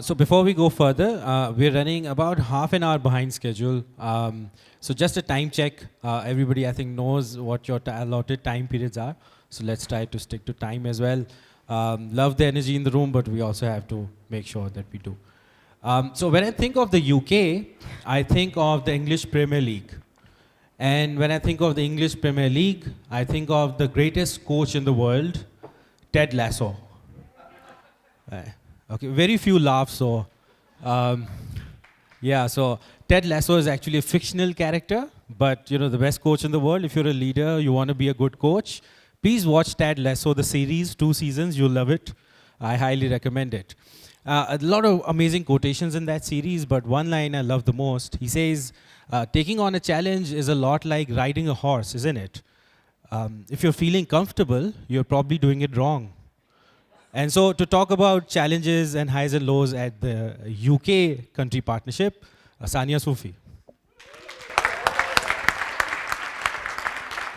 So before we go further, we're running about half an hour behind schedule. So just a time check. Everybody, I think, knows what your allotted time periods are. So let's try to stick to time as well. Love the energy in the room, but we also have to make sure that we do. So when I think of the UK, I think of the English Premier League. And when I think of the English Premier League, I think of the greatest coach in the world, Ted Lasso. Okay, very few laughs, so yeah, so Ted Lasso is actually a fictional character, but you know, the best coach in the world. If you're a leader, you want to be a good coach, please watch Ted Lasso, the series, 2 seasons, you'll love it. I highly recommend it. A lot of amazing quotations in that series, but one line I love the most. He says, taking on a challenge is a lot like riding a horse, isn't it? If you're feeling comfortable, you're probably doing it wrong. And so to talk about challenges and highs and lows at the UK country partnership, Sania Sufi.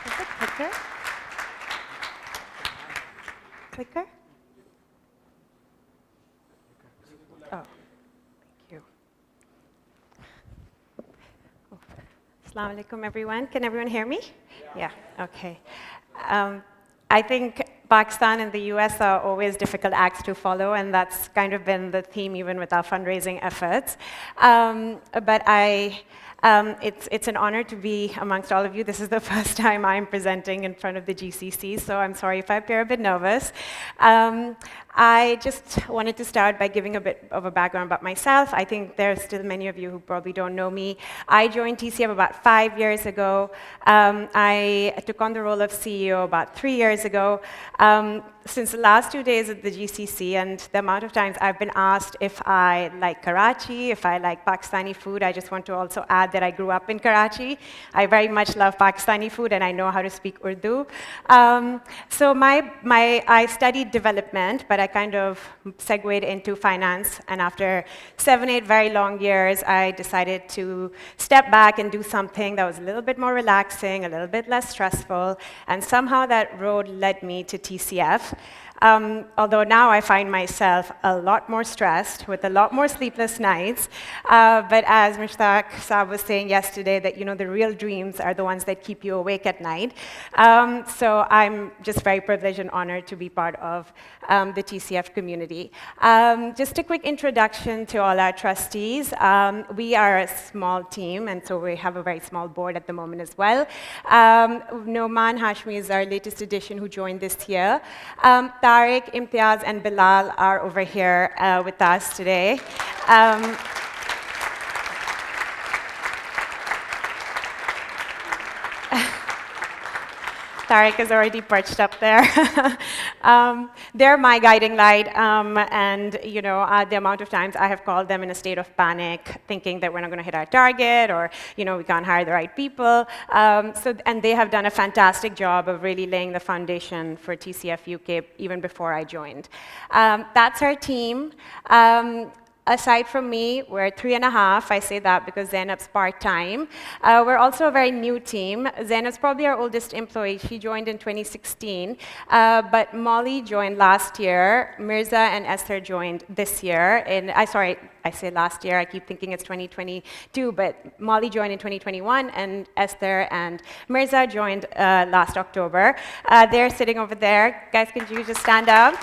Is it clicker? Clicker? Oh, thank you. Oh. Assalamu alaikum, everyone. Can everyone hear me? Yeah, okay. I think Pakistan and the US are always difficult acts to follow, and that's kind of been the theme even with our fundraising efforts. But it's an honor to be amongst all of you. This is the first time I'm presenting in front of the GCC, so I'm sorry if I appear a bit nervous. I just wanted to start by giving a bit of a background about myself. I think there are still many of you who probably don't know me. I joined TCF about 5 years ago. I took on the role of CEO about 3 years ago. since the last 2 days at the GCC and the amount of times I've been asked if I like Karachi, if I like Pakistani food, I just want to also add that I grew up in Karachi. I very much love Pakistani food and I know how to speak Urdu. So I studied development, but I kind of segued into finance. And after 7, 8 very long years, I decided to step back and do something that was a little bit more relaxing, a little bit less stressful. And somehow that road led me to TCF. Although now I find myself a lot more stressed with a lot more sleepless nights. But as Mushtaq Saab was saying yesterday, that the real dreams are the ones that keep you awake at night. So I'm just very privileged and honored to be part of the TCF community. Just a quick introduction to all our trustees. We are a small team, and so we have a very small board at the moment as well. Noman Hashmi is our latest addition who joined this year. Tariq, Imtiaz, and Bilal are over here with us today. Tariq is already perched up there. They're my guiding light, and the amount of times I have called them in a state of panic, thinking that we're not going to hit our target, or we can't hire the right people. And they have done a fantastic job of really laying the foundation for TCF UK even before I joined. That's our team. Aside from me, we're 3.5. I say that because Zainab's part-time. We're also a very new team. Zainab's probably our oldest employee. She joined in 2016. But Molly joined last year. Mirza and Esther joined this year. Sorry, I say last year. I keep thinking it's 2022. But Molly joined in 2021, and Esther and Mirza joined last October. They're sitting over there. Guys, can you just stand up?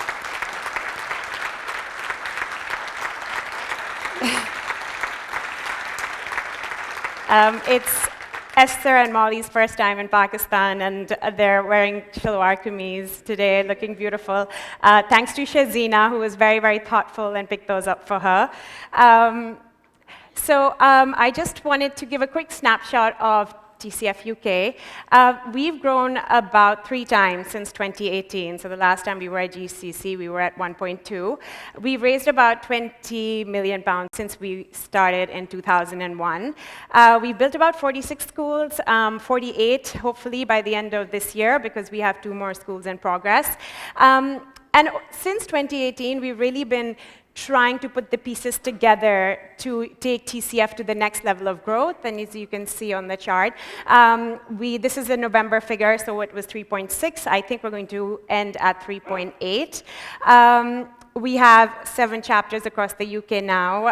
It's Esther and Molly's first time in Pakistan, and they're wearing shalwar kameez today, looking beautiful. Thanks to Shazina, who was very, very thoughtful and picked those up for her. I just wanted to give a quick snapshot of TCF UK. We've grown about 3 times since 2018. So the last time we were at GCC, we were at 1.2. We've raised about £20 million since we started in 2001. We've built about 46 schools, 48 hopefully by the end of this year, because we have 2 more schools in progress. And since 2018, we've really been trying to put the pieces together to take TCF to the next level of growth. And as you can see on the chart, this is a November figure, so it was 3.6. I think we're going to end at 3.8. We have 7 chapters across the UK now.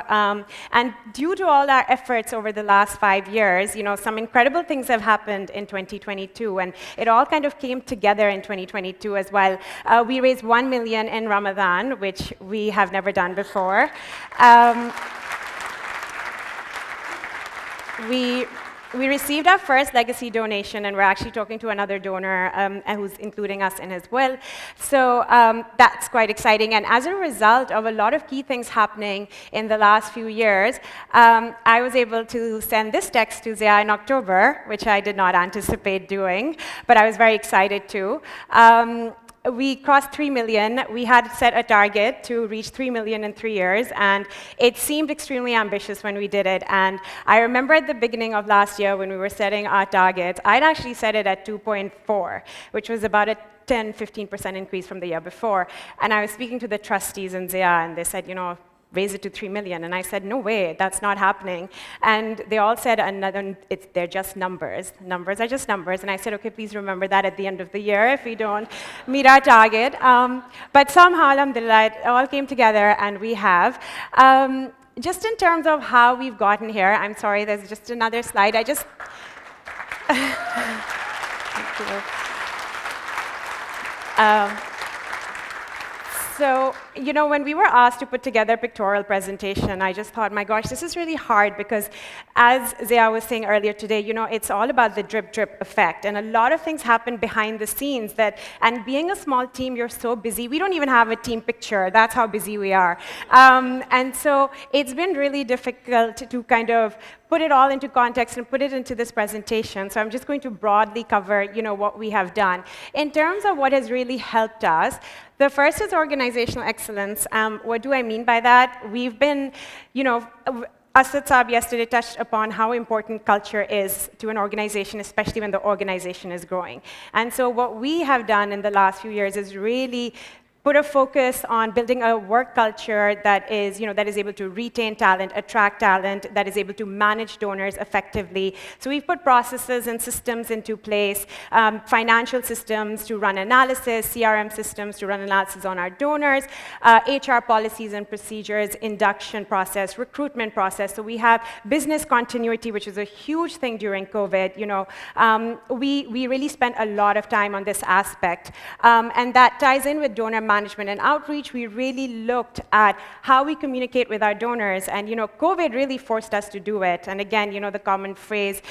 And due to all our efforts over the last 5 years, some incredible things have happened in 2022. And it all kind of came together in 2022 as well. We raised 1 million in Ramadan, which we have never done before. We received our first legacy donation, and we're actually talking to another donor who's including us in as well. So that's quite exciting. And as a result of a lot of key things happening in the last few years, I was able to send this text to Zia in October, which I did not anticipate doing, but I was very excited to. We crossed 3 million. We had set a target to reach 3 million in 3 years, and it seemed extremely ambitious when we did it. And I remember at the beginning of last year when we were setting our targets, I'd actually set it at 2.4, which was about a 10-15% increase from the year before. And I was speaking to the trustees in Zia, and they said, raise it to 3 million. And I said, no way, that's not happening. And they all said, they're just numbers. Numbers are just numbers. And I said, okay, please remember that at the end of the year if we don't meet our target. But somehow, alhamdulillah, it all came together, and we have. Just in terms of how we've gotten here, I'm sorry, there's just another slide. Thank you. So you know, when we were asked to put together a pictorial presentation, I just thought, my gosh, this is really hard because as Zia was saying earlier today, you know, it's all about the drip drip effect. And a lot of things happen behind the scenes and being a small team, you're so busy. We don't even have a team picture. That's how busy we are. And so it's been really difficult to kind of put it all into context and put it into this presentation. So I'm just going to broadly cover, you know, what we have done. In terms of what has really helped us, the first is organizational excellence. What do I mean by that? We've been, you know, Asad Saab yesterday touched upon how important culture is to an organization, especially when the organization is growing. And so what we have done in the last few years is really put a focus on building a work culture that is, you know, that is able to retain talent, attract talent, that is able to manage donors effectively. So we've put processes and systems into place, financial systems to run analysis, CRM systems to run analysis on our donors, HR policies and procedures, induction process, recruitment process. So we have business continuity, which is a huge thing during COVID. You know, we really spent a lot of time on this aspect, and that ties in with donor management and outreach. We really looked at how we communicate with our donors, and you know, COVID really forced us to do it. And again, you know, the common phrase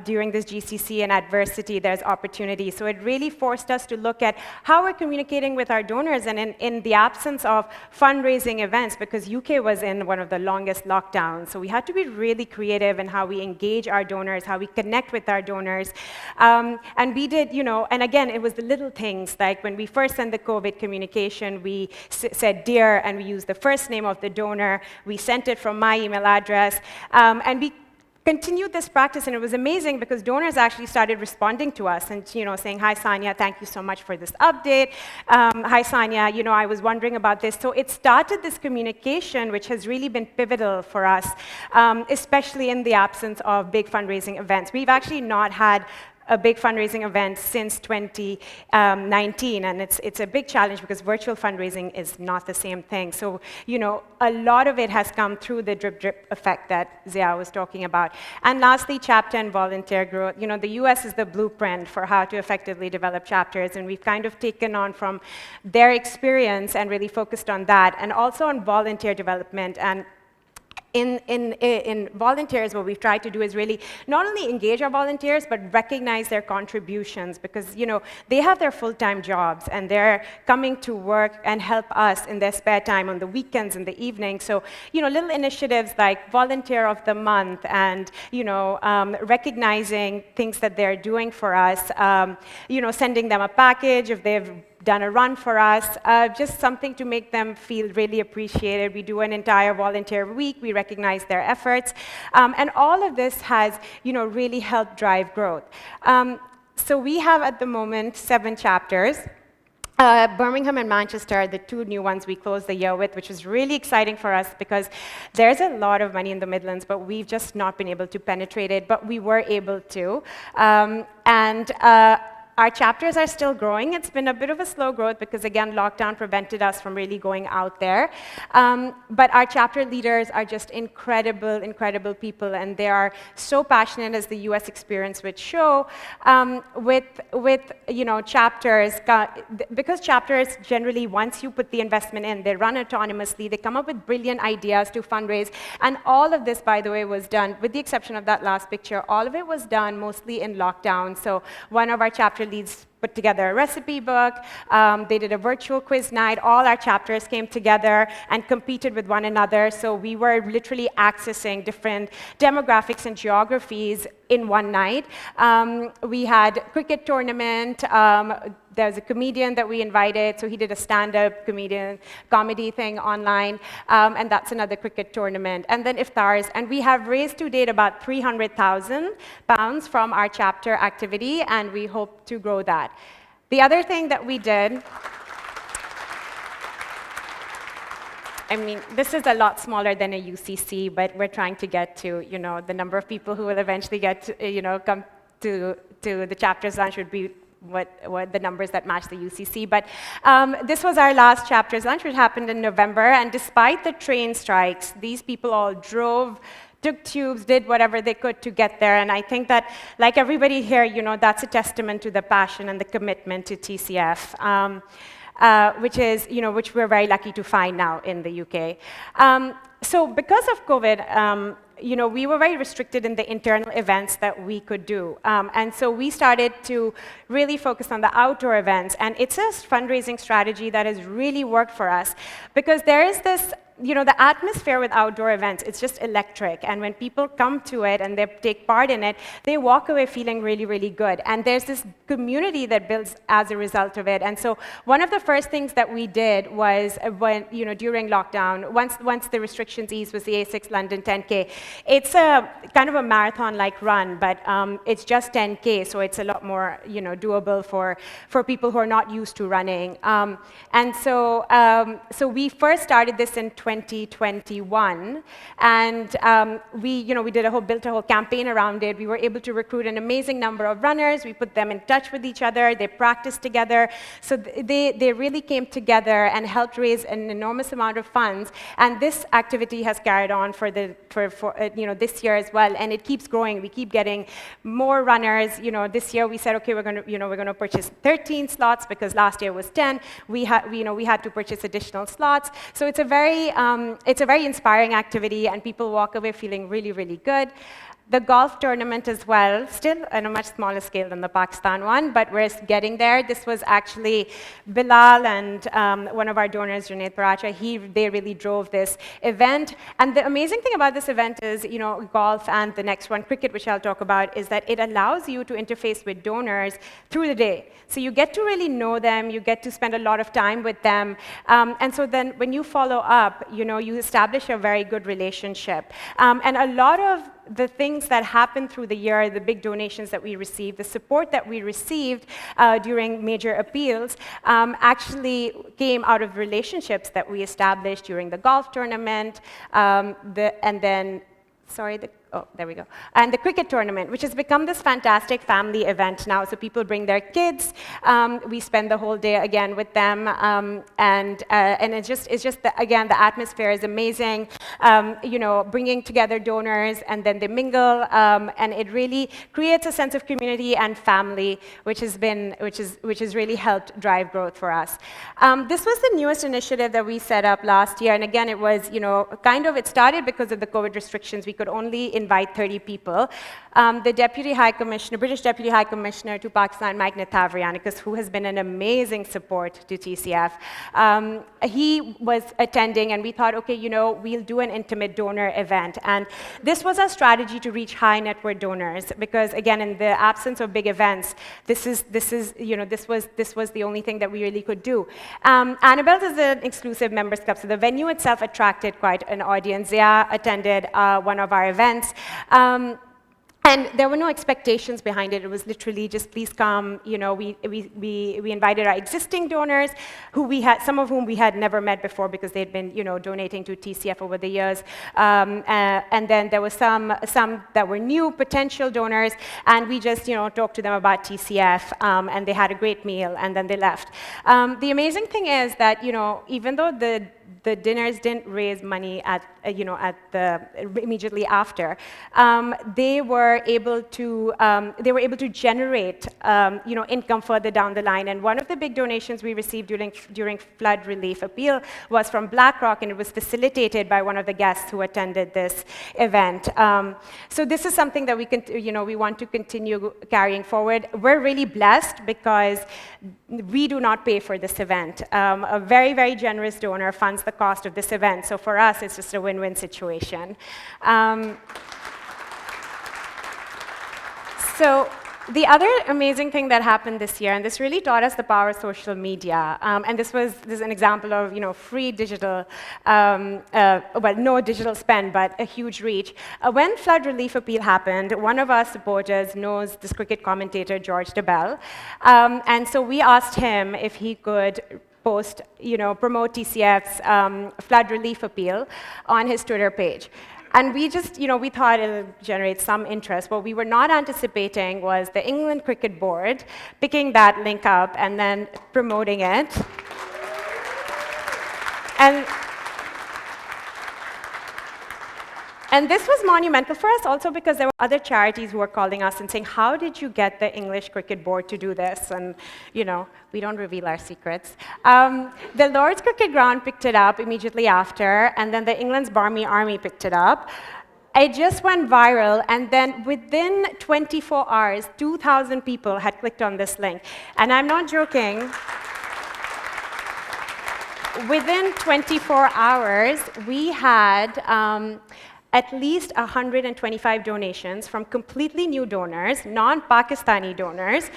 during this GCC and adversity, there's opportunity. So it really forced us to look at how we're communicating with our donors, and in the absence of fundraising events, because UK was in one of the longest lockdowns, so we had to be really creative in how we engage our donors, how we connect with our donors. And we did, you know, and again, it was the little things, like when we first sent the COVID communication, we said dear, and we used the first name of the donor. We sent it from my email address, and we continued this practice, and it was amazing because donors actually started responding to us and, you know, saying, hi, Sania, thank you so much for this update. Hi, Sania, you know, I was wondering about this. So it started this communication, which has really been pivotal for us, especially in the absence of big fundraising events. We've actually not had a big fundraising event since 2019, and it's a big challenge because virtual fundraising is not the same thing. So, you know, a lot of it has come through the drip drip effect that Zia was talking about. And lastly, chapter and volunteer growth. You know, the US is the blueprint for how to effectively develop chapters, and we've kind of taken on from their experience and really focused on that, and also on volunteer development. And in volunteers, what we've tried to do is really not only engage our volunteers, but recognize their contributions, because, you know, they have their full-time jobs, and they're coming to work and help us in their spare time on the weekends and the evenings. So, you know, little initiatives like Volunteer of the Month and, you know, recognizing things that they're doing for us, you know, sending them a package if they've done a run for us, just something to make them feel really appreciated. We do an entire volunteer week. We recognize their efforts. And all of this has, you know, really helped drive growth. So we have at the moment 7 chapters. Birmingham and Manchester are the 2 new ones we closed the year with, which is really exciting for us because there's a lot of money in the Midlands, but we've just not been able to penetrate it, but we were able to. Our chapters are still growing. It's been a bit of a slow growth because, again, lockdown prevented us from really going out there. But our chapter leaders are just incredible, incredible people, and they are so passionate, as the US experience would show, with you know, chapters, because chapters generally, once you put the investment in, they run autonomously, they come up with brilliant ideas to fundraise, and all of this, by the way, was done, with the exception of that last picture, all of it was done mostly in lockdown. So one of our chapter leads put together a recipe book. They did a virtual quiz night. All our chapters came together and competed with one another. So we were literally accessing different demographics and geographies in one night. We had cricket tournament. There's a comedian that we invited, so he did a stand-up comedy thing online, and that's another cricket tournament. And then iftars, and we have raised to date about £300,000 from our chapter activity, and we hope to grow that. The other thing that we did, I mean, this is a lot smaller than a UCC, but we're trying to get to, you know, the number of people who will eventually get to, you know, come to the chapters lunch would be what the numbers that match the UCC. But this was our last chapters lunch, which happened in November, and despite the train strikes, these people all drove, took tubes, did whatever they could to get there, and I think that, like everybody here, you know, that's a testament to the passion and the commitment to TCF. which we're very lucky to find now in the UK. So because of COVID, we were very restricted in the internal events that we could do. And so we started to really focus on the outdoor events. And it's a fundraising strategy that has really worked for us because there is this, the atmosphere with outdoor events, it's just electric. And when people come to it and they take part in it, they walk away feeling really, really good. And there's this community that builds as a result of it. And so one of the first things that we did was when, during lockdown, once the restrictions eased, was the A6 London 10K. It's a kind of a marathon-like run, but it's just 10K, so it's a lot more, doable for people who are not used to running. And so we first started this in 2021, and we built a whole campaign around it. We were able to recruit an amazing number of runners. We put them in touch with each other. They practiced together. So they really came together and helped raise an enormous amount of funds. And this activity has carried on for this year as well, and it keeps growing. We keep getting more runners. This year we said, okay, we're going to purchase 13 slots because last year was 10. We had to purchase additional slots. So it's a very inspiring activity, and people walk away feeling really, really good. The golf tournament as well, still on a much smaller scale than the Pakistan one, but we're getting there. This was actually Bilal and one of our donors, Junaid Paracha, they really drove this event. And the amazing thing about this event is, golf and the next one, cricket, which I'll talk about, is that it allows you to interface with donors through the day. So you get to really know them, you get to spend a lot of time with them. And so then when you follow up, you establish a very good relationship. And a lot of the things that happened through the year, the big donations that we received, the support that we received during major appeals actually came out of relationships that we established during the golf tournament, there we go. And the cricket tournament, which has become this fantastic family event now. So people bring their kids. We spend the whole day again with them, and it's just again the atmosphere is amazing. Bringing together donors, and then they mingle, and it really creates a sense of community and family, which has really helped drive growth for us. This was the newest initiative that we set up last year, and again it was it started because of the COVID restrictions. We could only invite 30 people. The British Deputy High Commissioner to Pakistan, Mike Nathavrianicus, who has been an amazing support to TCF, he was attending, and we thought, okay, we'll do an intimate donor event. And this was our strategy to reach high net worth donors, because again, in the absence of big events, this was the only thing that we really could do. Annabelle's is an exclusive members club, so the venue itself attracted quite an audience. Zia attended one of our events. And there were no expectations behind it. It was literally just, please come. We invited our existing donors, some of whom we had never met before because they'd been, donating to TCF over the years. And then there were some that were new potential donors, and we just, talked to them about TCF, and they had a great meal, and then they left. The amazing thing is that, even though the dinners didn't raise money immediately after, they were able to generate income further down the line. And one of the big donations we received during flood relief appeal was from BlackRock, and it was facilitated by one of the guests who attended this event. So this is something that we want to continue carrying forward. We're really blessed because we do not pay for this event. A very, very generous donor funds the cost of this event. So for us, it's just a win-win situation. So the other amazing thing that happened this year, and this really taught us the power of social media, and this is an example of free digital, no digital spend, but a huge reach. When flood relief appeal happened, one of our supporters knows this cricket commentator George DeBell, and so we asked him if he could promote TCF's flood relief appeal on his Twitter page. And we just, we thought it would generate some interest. What we were not anticipating was the England Cricket Board picking that link up and then promoting it. And this was monumental for us also because there were other charities who were calling us and saying, how did you get the English Cricket Board to do this? And, you know, we don't reveal our secrets. The Lord's Cricket Ground picked it up immediately after, and then the England's Barmy Army picked it up. It just went viral, and then within 24 hours, 2,000 people had clicked on this link. And I'm not joking. Within 24 hours, we had at least 125 donations from completely new donors, non-Pakistani donors,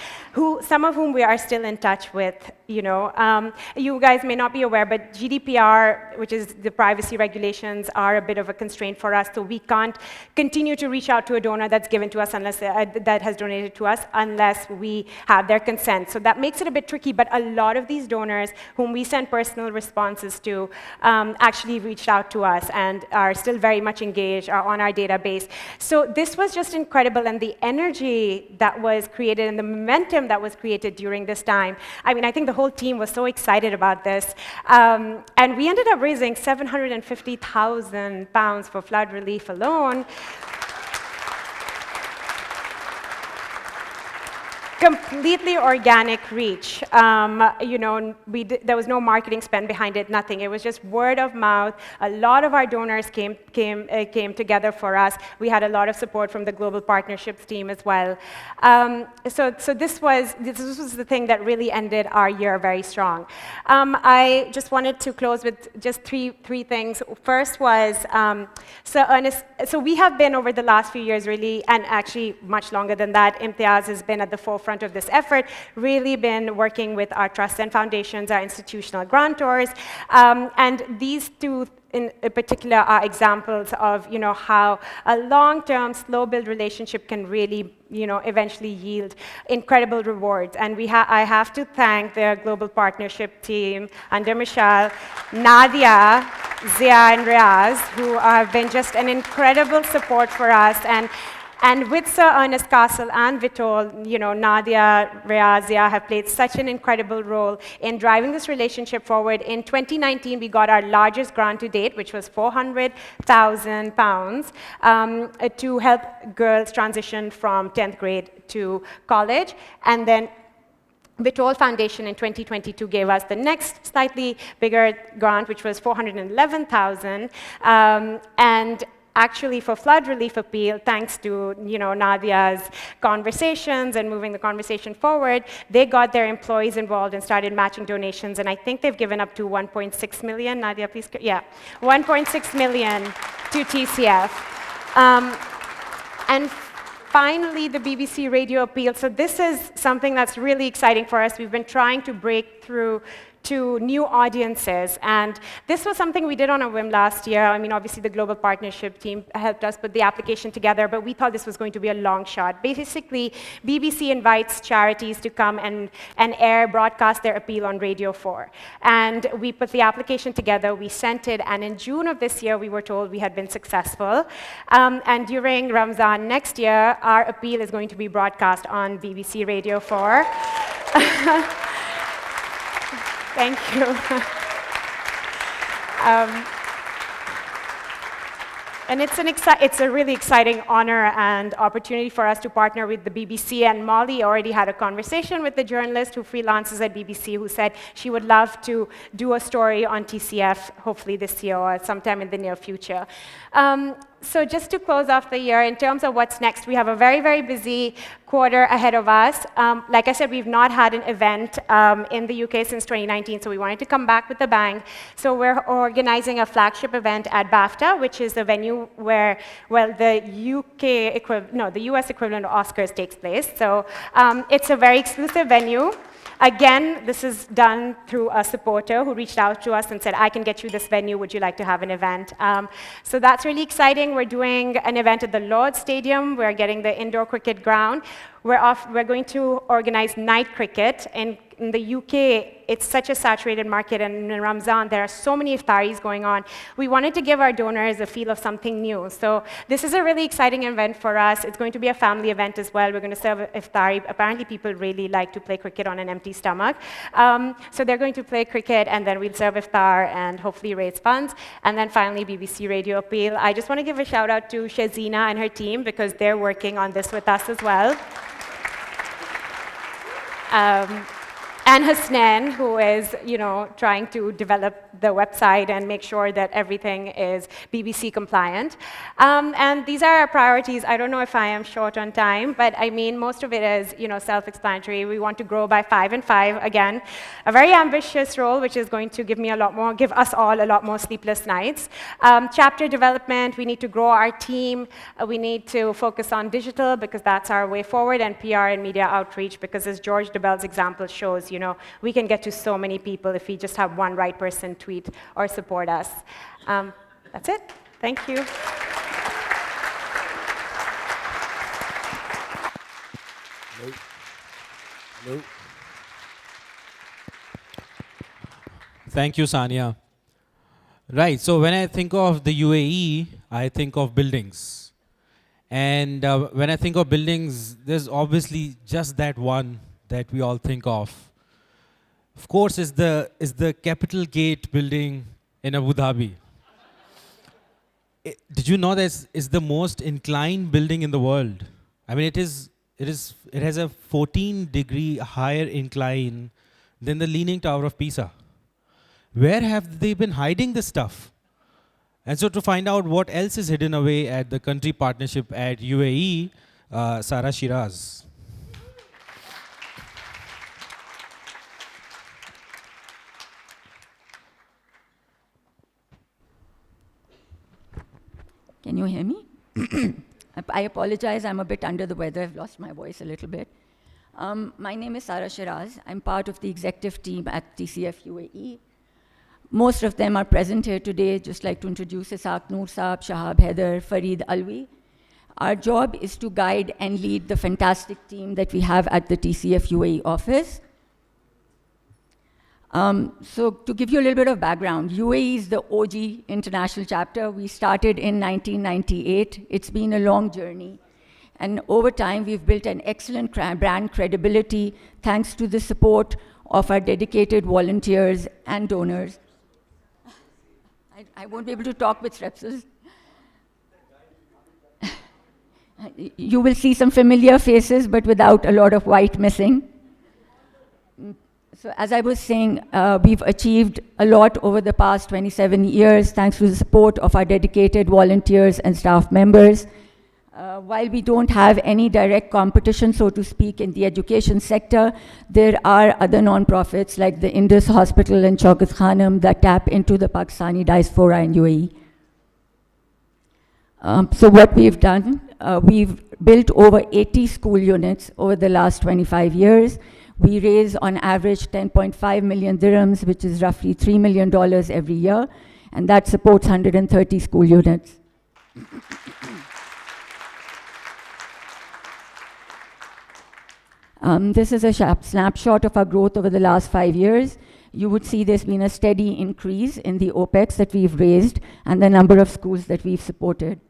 some of whom we are still in touch with. You know, you guys may not be aware, but GDPR, which is the privacy regulations, are a bit of a constraint for us. So we can't continue to reach out to a donor that's given to us unless that has donated to us, unless we have their consent. So that makes it a bit tricky. But a lot of these donors, whom we send personal responses to, actually reached out to us and are still very much engaged, are on our database. So this was just incredible, and the energy that was created and the momentum that was created during this time. I mean, I think the whole team was so excited about this. And we ended up raising £750,000 for flood relief alone. Completely organic reach. You know, there was no marketing spend behind it, nothing. It was just word of mouth. A lot of our donors came together for us. We had a lot of support from the global partnerships team as well. So this was the thing that really ended our year very strong. I just wanted to close with just three things. First was, so we have been over the last few years really, and actually much longer than that, Imtiaz has been at the forefront of this effort, really been working with our trusts and foundations, our institutional grantors, and these two in particular are examples of, you know, how a long-term, slow-build relationship can really, you know, eventually yield incredible rewards. And I have to thank the global partnership team under Michelle, Nadia, Zia, and Riaz, who have been just an incredible support for us. And with Sir Ernest Castle and Vitol, you know, Nadia, Riaz, Zia have played such an incredible role in driving this relationship forward. In 2019, we got our largest grant to date, which was £400,000 to help girls transition from 10th grade to college. And then Vitol Foundation in 2022 gave us the next slightly bigger grant, which was $411,000. And actually, for flood relief appeal, thanks to, you know, Nadia's conversations and moving the conversation forward, they got their employees involved and started matching donations. And I think they've given up to 1.6 million. Nadia, please, yeah, 1.6 million to TCF. And finally, the BBC radio appeal. So this is something that's really exciting for us. We've been trying to break through to new audiences. And this was something we did on a whim last year. I mean, obviously, the global partnership team helped us put the application together, but we thought this was going to be a long shot. Basically, BBC invites charities to come and broadcast their appeal on Radio 4. And we put the application together, we sent it, and in June of this year, we were told we had been successful. And during Ramzan next year, our appeal is going to be broadcast on BBC Radio 4. Thank you. And it's a really exciting honor and opportunity for us to partner with the BBC. And Molly already had a conversation with the journalist who freelances at BBC, who said she would love to do a story on TCF, hopefully this year or sometime in the near future. So just to close off the year, in terms of what's next, we have a very, very busy quarter ahead of us. Like I said, we've not had an event in the UK since 2019, so we wanted to come back with a bang. So we're organizing a flagship event at BAFTA, which is the venue where, well, the US equivalent of Oscars takes place. So it's a very exclusive venue. Again, this is done through a supporter who reached out to us and said, I can get you this venue, would you like to have an event? So that's really exciting. We're doing an event at the Lord's Stadium. We're getting the indoor cricket ground. We're going to organize night cricket in in the UK, it's such a saturated market, and in Ramzan, there are so many iftaris going on. We wanted to give our donors a feel of something new. So this is a really exciting event for us. It's going to be a family event as well. We're going to serve iftari. Apparently, people really like to play cricket on an empty stomach. So they're going to play cricket, and then we'll serve iftar and hopefully raise funds. And then finally, BBC Radio Appeal. I just want to give a shout out to Shazina and her team because they're working on this with us as well. And Hassan, who is, trying to develop the website and make sure that everything is BBC compliant. And these are our priorities. I don't know if I am short on time, but I mean, most of it is, self-explanatory. We want to grow by 5 and 5. Again, a very ambitious role, which is going to give us all a lot more sleepless nights. Chapter development, we need to grow our team. We need to focus on digital because that's our way forward, and PR and media outreach because, as George DeBell's example shows, we can get to so many people if we just have one right person tweet or support us. That's it. Thank you. Hello. Thank you, Sania. Right, so when I think of the UAE, I think of buildings. And when I think of buildings, there's obviously just that one that we all think of. Of course, is the Capital Gate building in Abu Dhabi. Did you know that it's the most inclined building in the world? I mean, it has a 14-degree higher incline than the Leaning Tower of Pisa. Where have they been hiding this stuff? And so to find out what else is hidden away at the country partnership at UAE, Sara Shiraz. Can you hear me? I apologize, I'm a bit under the weather. I've lost my voice a little bit. My name is Sara Shiraz. I'm part of the executive team at TCF UAE. Most of them are present here today. Just like to introduce Isaac Noor Saab, Shahab Haider, Fareed Alwi. Our job is to guide and lead the fantastic team that we have at the TCF UAE office. So to give you a little bit of background, UAE is the OG international chapter. We started in 1998. It's been a long journey. And over time, we've built an excellent brand credibility thanks to the support of our dedicated volunteers and donors. I won't be able to talk with strepsils. You will see some familiar faces, but without a lot of white missing. So as I was saying, we've achieved a lot over the past 27 years thanks to the support of our dedicated volunteers and staff members. While we don't have any direct competition, so to speak, in the education sector, there are other non-profits like the Indus Hospital and Chaukat Khanum that tap into the Pakistani diaspora in UAE. So what we've done, we've built over 80 school units over the last 25 years. We raise on average 10.5 million dirhams, which is roughly $3 million every year, and that supports 130 school units. This is a snapshot of our growth over the last 5 years. You would see there's been a steady increase in the OPEX that we've raised and the number of schools that we've supported.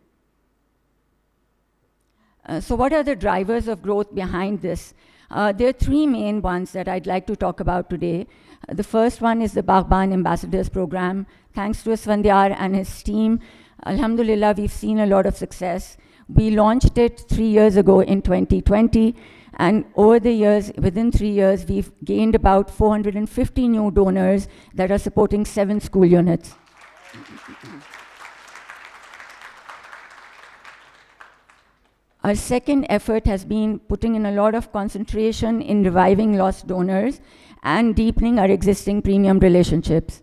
So what are the drivers of growth behind this? There are three main ones that I'd like to talk about today. The first one is the Baghban Ambassadors Program. Thanks to Asfandyar and his team, alhamdulillah, we've seen a lot of success. We launched it 3 years ago in 2020, and over the years, within 3 years, we've gained about 450 new donors that are supporting 7 school units. Our second effort has been putting in a lot of concentration in reviving lost donors and deepening our existing premium relationships.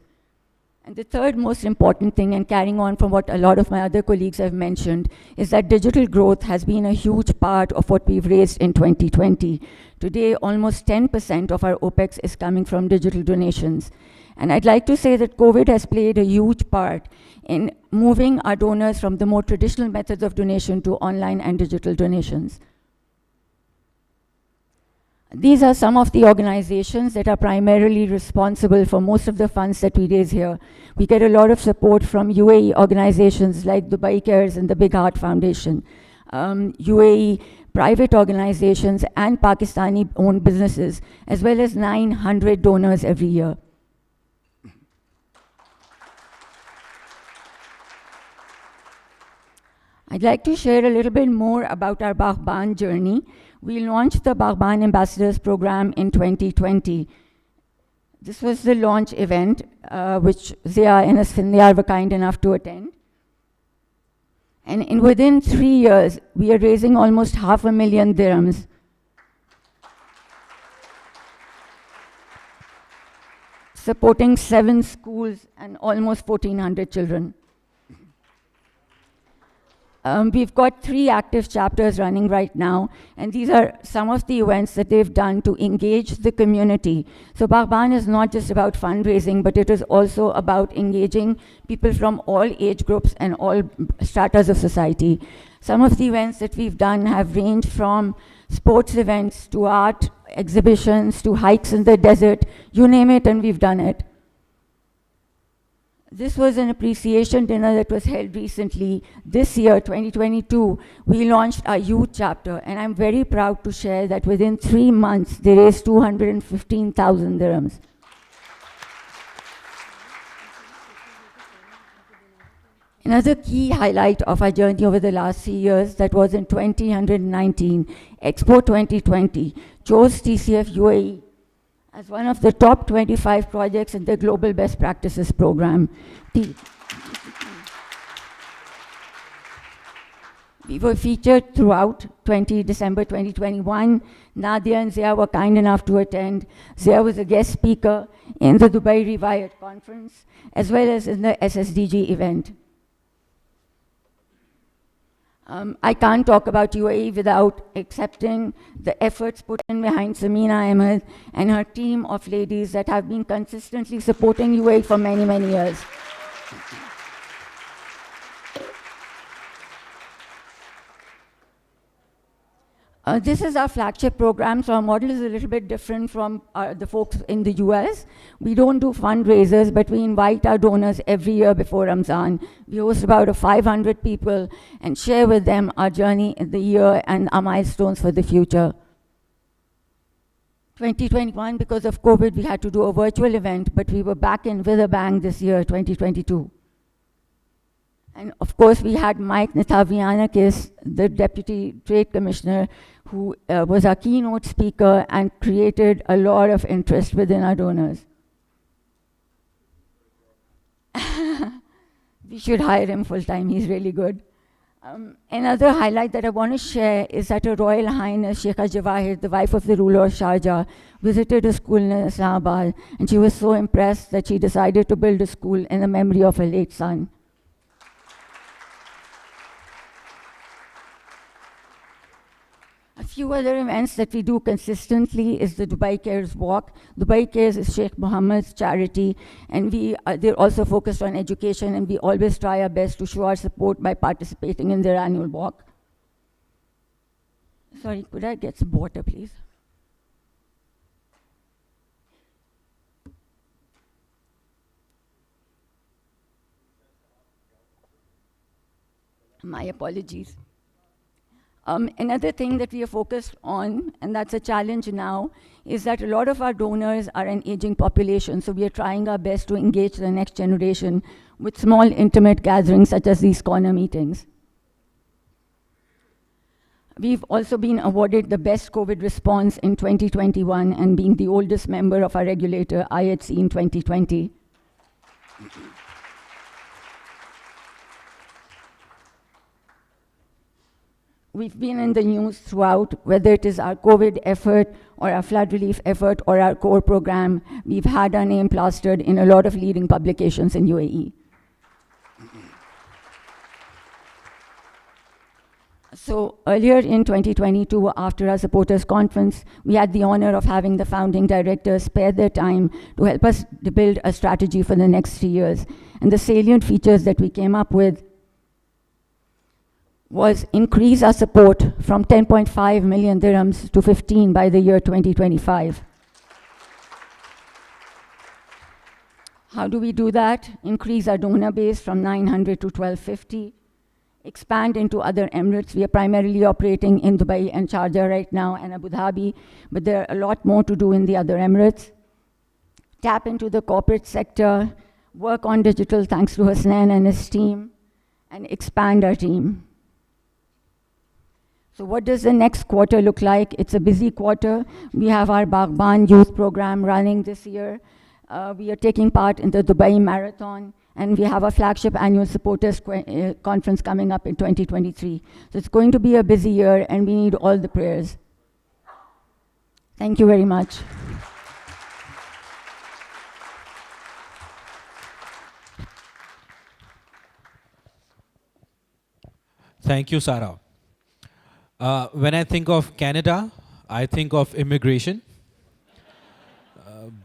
And the third most important thing, and carrying on from what a lot of my other colleagues have mentioned, is that digital growth has been a huge part of what we've raised in 2020. Today, almost 10% of our OPEX is coming from digital donations. And I'd like to say that COVID has played a huge part in moving our donors from the more traditional methods of donation to online and digital donations. These are some of the organizations that are primarily responsible for most of the funds that we raise here. We get a lot of support from UAE organizations like Dubai Cares and the Big Heart Foundation, UAE private organizations and Pakistani-owned businesses, as well as 900 donors every year. I'd like to share a little bit more about our Baghban journey. We launched the Baghban Ambassadors Program in 2020. This was the launch event, which Zia and Asfandyar were kind enough to attend. And within 3 years, we are raising almost 500,000 dirhams. Supporting 7 schools and almost 1,400 children. We've got 3 active chapters running right now, and these are some of the events that they've done to engage the community. So Baghban is not just about fundraising, but it is also about engaging people from all age groups and all stratas of society. Some of the events that we've done have ranged from sports events to art exhibitions to hikes in the desert, you name it, and we've done it. This was an appreciation dinner that was held recently. This year, 2022, we launched our youth chapter, and I'm very proud to share that within 3 months, they raised 215,000 dirhams. Another key highlight of our journey over the last 3 years, that was in 2019, Expo 2020, chose TCF UAE as one of the top 25 projects in the Global Best Practices Program. We were featured throughout December 2021. Nadia and Zia were kind enough to attend. Zia was a guest speaker in the Dubai Rewired conference, as well as in the SSDG event. I can't talk about UAE without accepting the efforts put in behind Samina Ahmed and her team of ladies that have been consistently supporting UAE for many, many years. This is our flagship program, so our model is a little bit different from the folks in the US. We don't do fundraisers, but we invite our donors every year before Ramzan. We host about 500 people and share with them our journey in the year and our milestones for the future. 2021, because of COVID, we had to do a virtual event, but we were back in with a bang this year, 2022. And of course, we had Mike Natavianakis, the Deputy Trade Commissioner, who was our keynote speaker and created a lot of interest within our donors. We should hire him full-time, he's really good. Another highlight that I want to share is that Her Royal Highness Sheikha Jawahir, the wife of the ruler of Sharjah, visited a school in Islamabad, and she was so impressed that she decided to build a school in the memory of her late son. A few other events that we do consistently is the Dubai Cares Walk. Dubai Cares is Sheikh Mohammed's charity, and they're also focused on education, and we always try our best to show our support by participating in their annual walk. Sorry, could I get some water, please? My apologies. Another thing that we are focused on, and that's a challenge now, is that a lot of our donors are an aging population, so we are trying our best to engage the next generation with small, intimate gatherings such as these corner meetings. We've also been awarded the Best COVID Response in 2021 and being the oldest member of our regulator, IHC, in 2020. We've been in the news throughout, whether it is our COVID effort or our flood relief effort or our core program. We've had our name plastered in a lot of leading publications in UAE. So earlier in 2022, after our supporters conference, we had the honor of having the founding directors spare their time to help us to build a strategy for the next 3 years. And the salient features that we came up with was increase our support from 10.5 million dirhams to 15 by the year 2025. How do we do that? Increase our donor base from 900 to 1250. Expand into other Emirates. We are primarily operating in Dubai and Sharjah right now and Abu Dhabi, but there are a lot more to do in the other Emirates. Tap into the corporate sector, work on digital thanks to Hassan and his team, and expand our team. So what does the next quarter look like? It's a busy quarter. We have our Baghban youth program running this year. We are taking part in the Dubai Marathon, and we have a flagship annual supporters conference coming up in 2023. So it's going to be a busy year, and we need all the prayers. Thank you very much. Thank you, Sara. When I think of Canada, I think of immigration.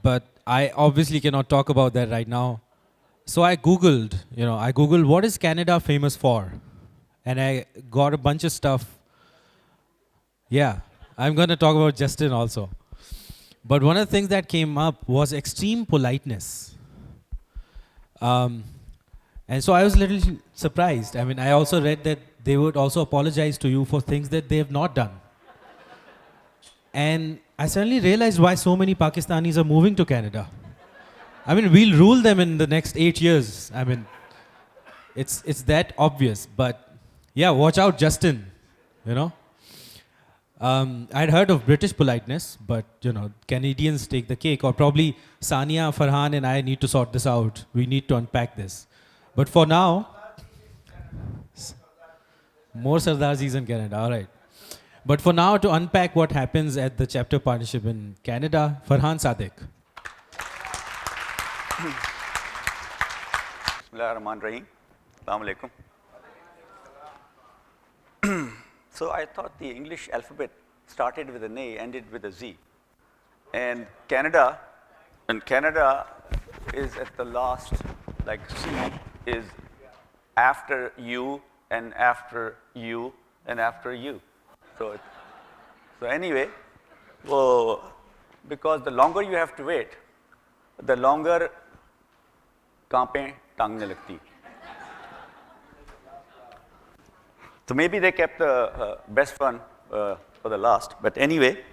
But I obviously cannot talk about that right now. So I Googled, what is Canada famous for? And I got a bunch of stuff. Yeah, I'm going to talk about Justin also. But one of the things that came up was extreme politeness. And so I was a little surprised. I mean, I also read that they would also apologize to you for things that they have not done. And I suddenly realized why so many Pakistanis are moving to Canada. I mean, we'll rule them in the next 8 years. I mean, it's that obvious. But yeah, watch out, Justin, I'd heard of British politeness, but Canadians take the cake. Or probably Sania, Farhan and I need to sort this out. We need to unpack this. But for now, more Sardarzis in Canada, all right. But for now, to unpack what happens at the chapter partnership in Canada, Farhan, Sadiq. Bismillahirrahmanirrahim. Assalamu alaikum. So I thought the English alphabet started with an A, ended with a Z. And Canada is at the last, like C is after you and after you and after you. So anyway, because the longer you have to wait, the longer कांपें टांगने लगती. So maybe they kept the best one for the last. But anyway,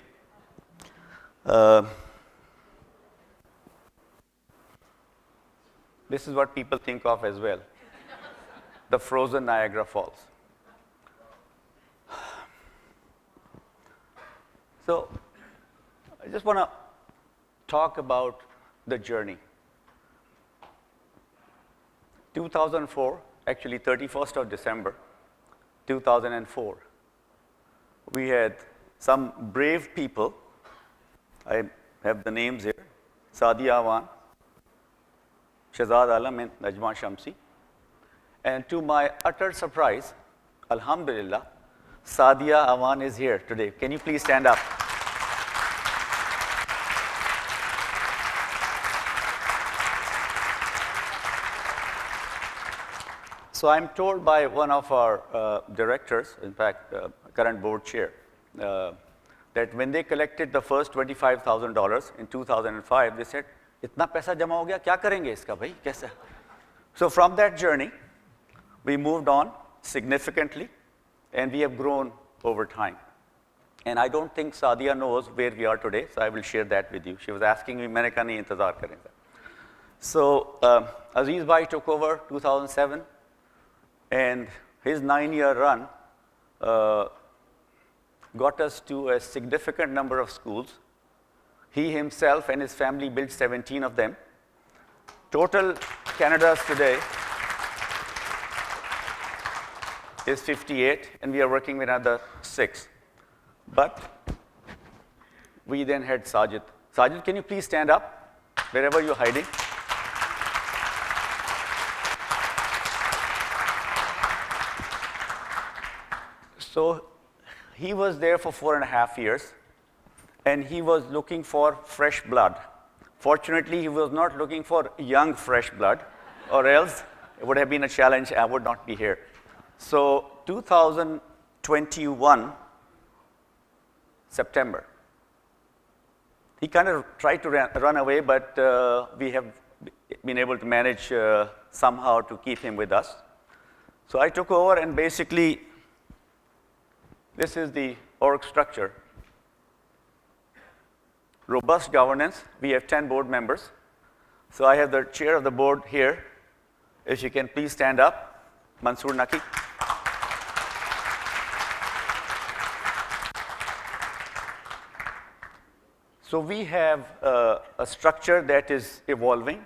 this is what people think of as well. The frozen Niagara Falls. So I just want to talk about the journey. 2004, actually 31st of December, 2004, we had some brave people. I have the names here. Sadia Awan, Shahzad Alam and Najma Shamsi. And to my utter surprise, Alhamdulillah, Sadia Awan is here today. Can you please stand up? So I'm told by one of our directors, in fact, current board chair, that when they collected the first $25,000 in 2005, they said, "Itna paisa jama ho gaya, kya karenge iska bhai? Kaisa?" So from that journey, we moved on significantly, and we have grown over time. And I don't think Sadia knows where we are today, so I will share that with you. She was asking me, "Maine kaha nahi intezar karenge." So Aziz Bhai took over 2007. And his 9-year run got us to a significant number of schools. He himself and his family built 17 of them. Total Canada's today is 58, and we are working with another 6. But we then had Sajid. Sajid, can you please stand up, wherever you're hiding? So he was there for 4.5 years, and he was looking for fresh blood. Fortunately, he was not looking for young fresh blood, or else it would have been a challenge. I would not be here. So 2021, September, he kind of tried to run away, but we have been able to manage somehow to keep him with us. So I took over, and basically, this is the org structure. Robust governance. We have 10 board members. So I have the chair of the board here. If you can please stand up, Mansoor Naki. So we have a structure that is evolving,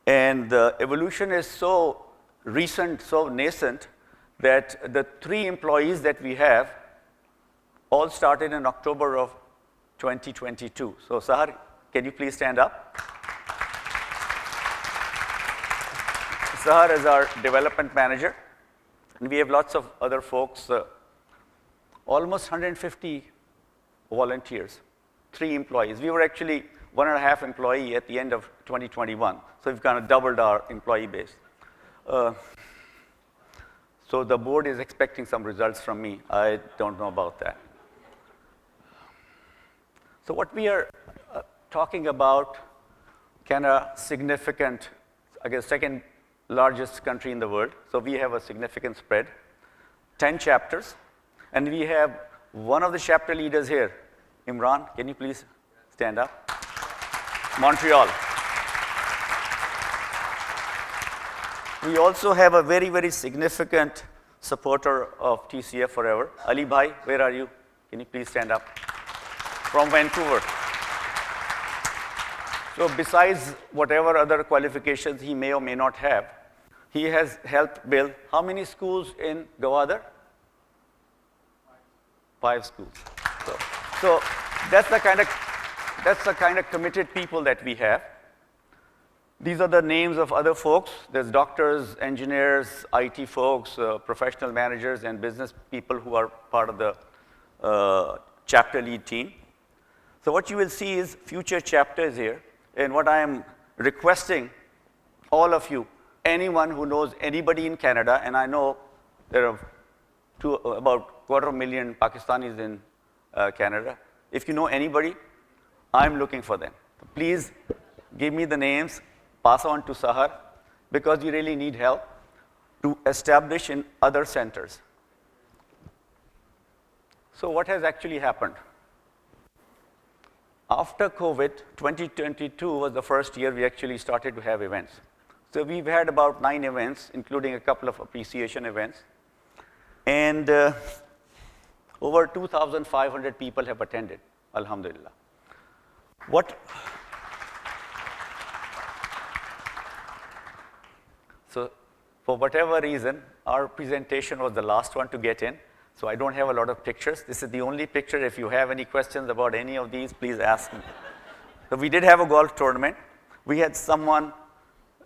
and the evolution is so recent, so nascent, that the 3 employees that we have all started in October of 2022. So Sahar, can you please stand up? Sahar is our development manager, and we have lots of other folks, almost 150 volunteers. 3 employees. We were actually 1.5 employee at the end of 2021. So we've kind of doubled our employee base. So the board is expecting some results from me. I don't know about that. So what we are talking about, Canada, significant, I guess, second largest country in the world. So we have a significant spread, 10 chapters, and we have one of the chapter leaders here. Imran, can you please stand up? Montreal. We also have a very, very significant supporter of TCF Forever. Ali Bhai, where are you? Can you please stand up? From Vancouver. So besides whatever other qualifications he may or may not have, he has helped build how many schools in Gwadar? 5 schools. So that's the kind of committed people that we have. These are the names of other folks. There's doctors, engineers, IT folks, professional managers, and business people who are part of the chapter lead team. So what you will see is future chapters here. And what I am requesting all of you, anyone who knows anybody in Canada, and I know there are about 250,000 Pakistanis in Canada. If you know anybody, I'm looking for them. Please give me the names, pass on to Sahar, because we really need help to establish in other centers. So what has actually happened? After COVID, 2022 was the first year we actually started to have events. So we've had about 9 events, including a couple of appreciation events. And over 2,500 people have attended, alhamdulillah. So for whatever reason, our presentation was the last one to get in, so I don't have a lot of pictures. This is the only picture. If you have any questions about any of these, please ask me. So we did have a golf tournament. We had someone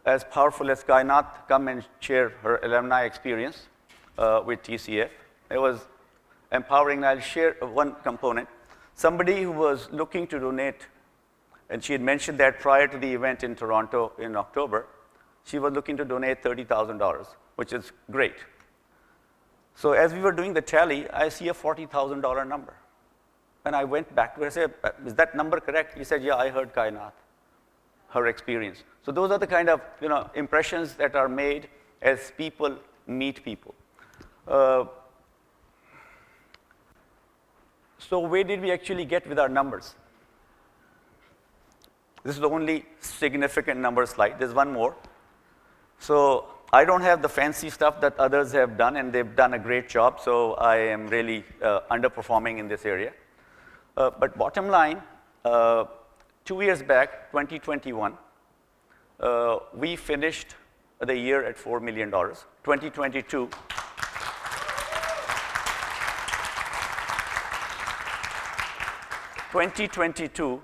as powerful as Kainat come and share her alumni experience with TCF. It was empowering. I'll share one component. Somebody who was looking to donate, and she had mentioned that prior to the event in Toronto in October, she was looking to donate $30,000, which is great. So as we were doing the tally, I see a $40,000 number. And I went back to her and said, is that number correct? He said, yeah, I heard Kainat, her experience. So those are the kind of impressions that are made as people meet people. So where did we actually get with our numbers? This is the only significant number slide. There's one more. So I don't have the fancy stuff that others have done, and they've done a great job, so I am really underperforming in this area. But bottom line, 2 years back, 2021, we finished the year at $4 million. 2022,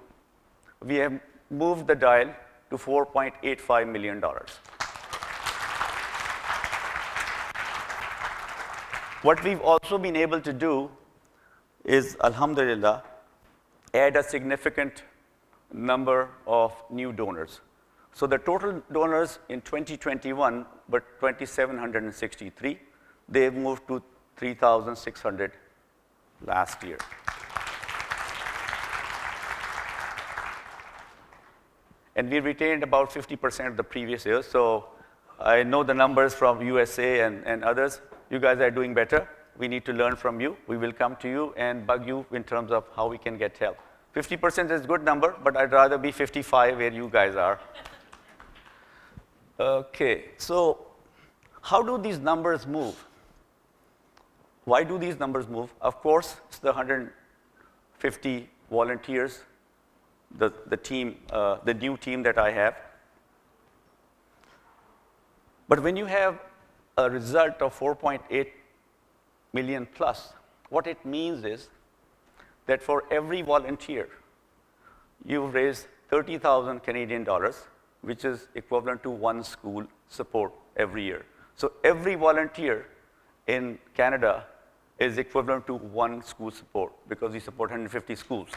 we have moved the dial to $4.85 million. What we've also been able to do is, alhamdulillah, add a significant number of new donors. So the total donors in 2021 were 2,763. They've moved to 3,600 last year. And we retained about 50% of the previous year. So I know the numbers from USA and others. You guys are doing better. We need to learn from you. We will come to you and bug you in terms of how we can get help. 50% is a good number, but I'd rather be 55 where you guys are. Okay, so how do these numbers move? Why do these numbers move? Of course, it's the 150 volunteers, the team, the new team that I have. But when you have a result of 4.8 million plus, what it means is that for every volunteer, you've raised 30,000 Canadian dollars, which is equivalent to one school support every year. So every volunteer in Canada is equivalent to one school support because we support 150 schools.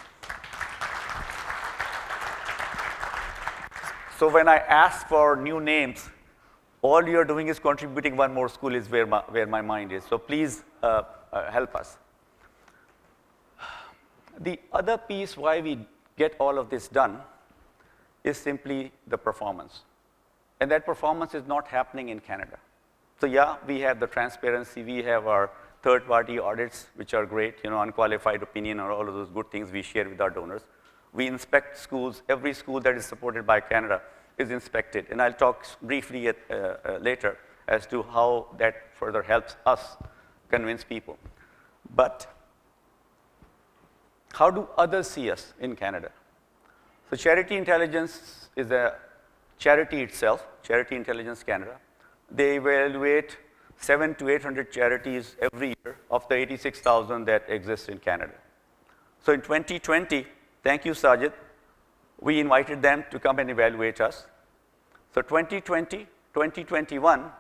So when I ask for new names, all you're doing is contributing one more school is where my mind is. So please help us. The other piece why we get all of this done is simply the performance. And that performance is not happening in Canada. So yeah, we have the transparency, we have our third-party audits, which are great, unqualified opinion, or all of those good things we share with our donors. We inspect schools. Every school that is supported by Canada is inspected. And I'll talk briefly later as to how that further helps us convince people. But how do others see us in Canada? So Charity Intelligence is a charity itself, Charity Intelligence Canada. They evaluate 700 to 800 charities every year of the 86,000 that exist in Canada. So in 2020, thank you, Sajid, we invited them to come and evaluate us. So 2020, 2021,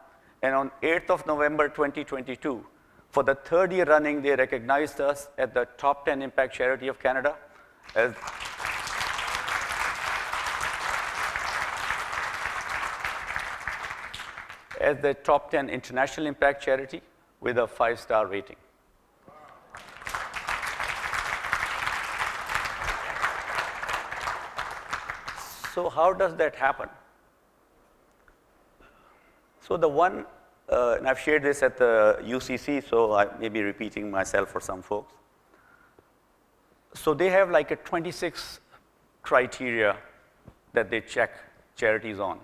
and on 8th of November 2022, for the third year running, they recognized us as the top 10 impact charity of Canada, as the top 10 international impact charity with a 5-star rating. So how does that happen? So the one, and I've shared this at the UCC, so I may be repeating myself for some folks. So they have like a 26 criteria that they check charities on.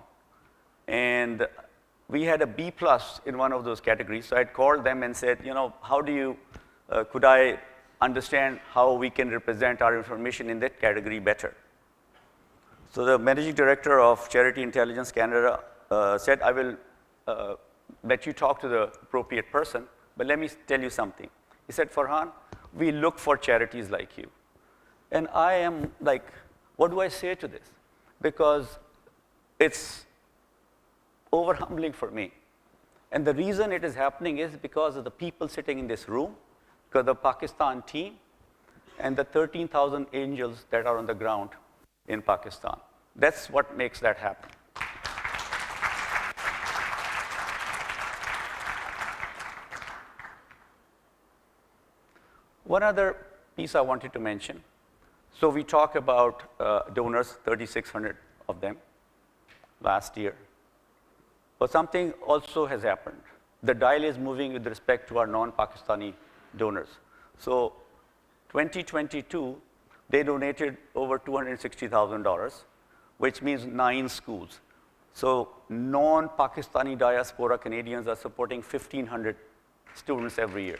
And we had a B+ in one of those categories. So I'd called them and said, how do you, could I understand how we can represent our information in that category better? So the managing director of Charity Intelligence Canada said, I will let you talk to the appropriate person, but let me tell you something. He said, Farhan, we look for charities like you. And I am like, what do I say to this? Because it's over humbling for me. And the reason it is happening is because of the people sitting in this room, because of the Pakistan team, and the 13,000 angels that are on the ground in Pakistan. That's what makes that happen. One other piece I wanted to mention. So we talk about donors, 3,600 of them last year. But something also has happened. The dial is moving with respect to our non-Pakistani donors. So 2022, they donated over $260,000, which means 9 schools. So non-Pakistani diaspora Canadians are supporting 1,500 students every year.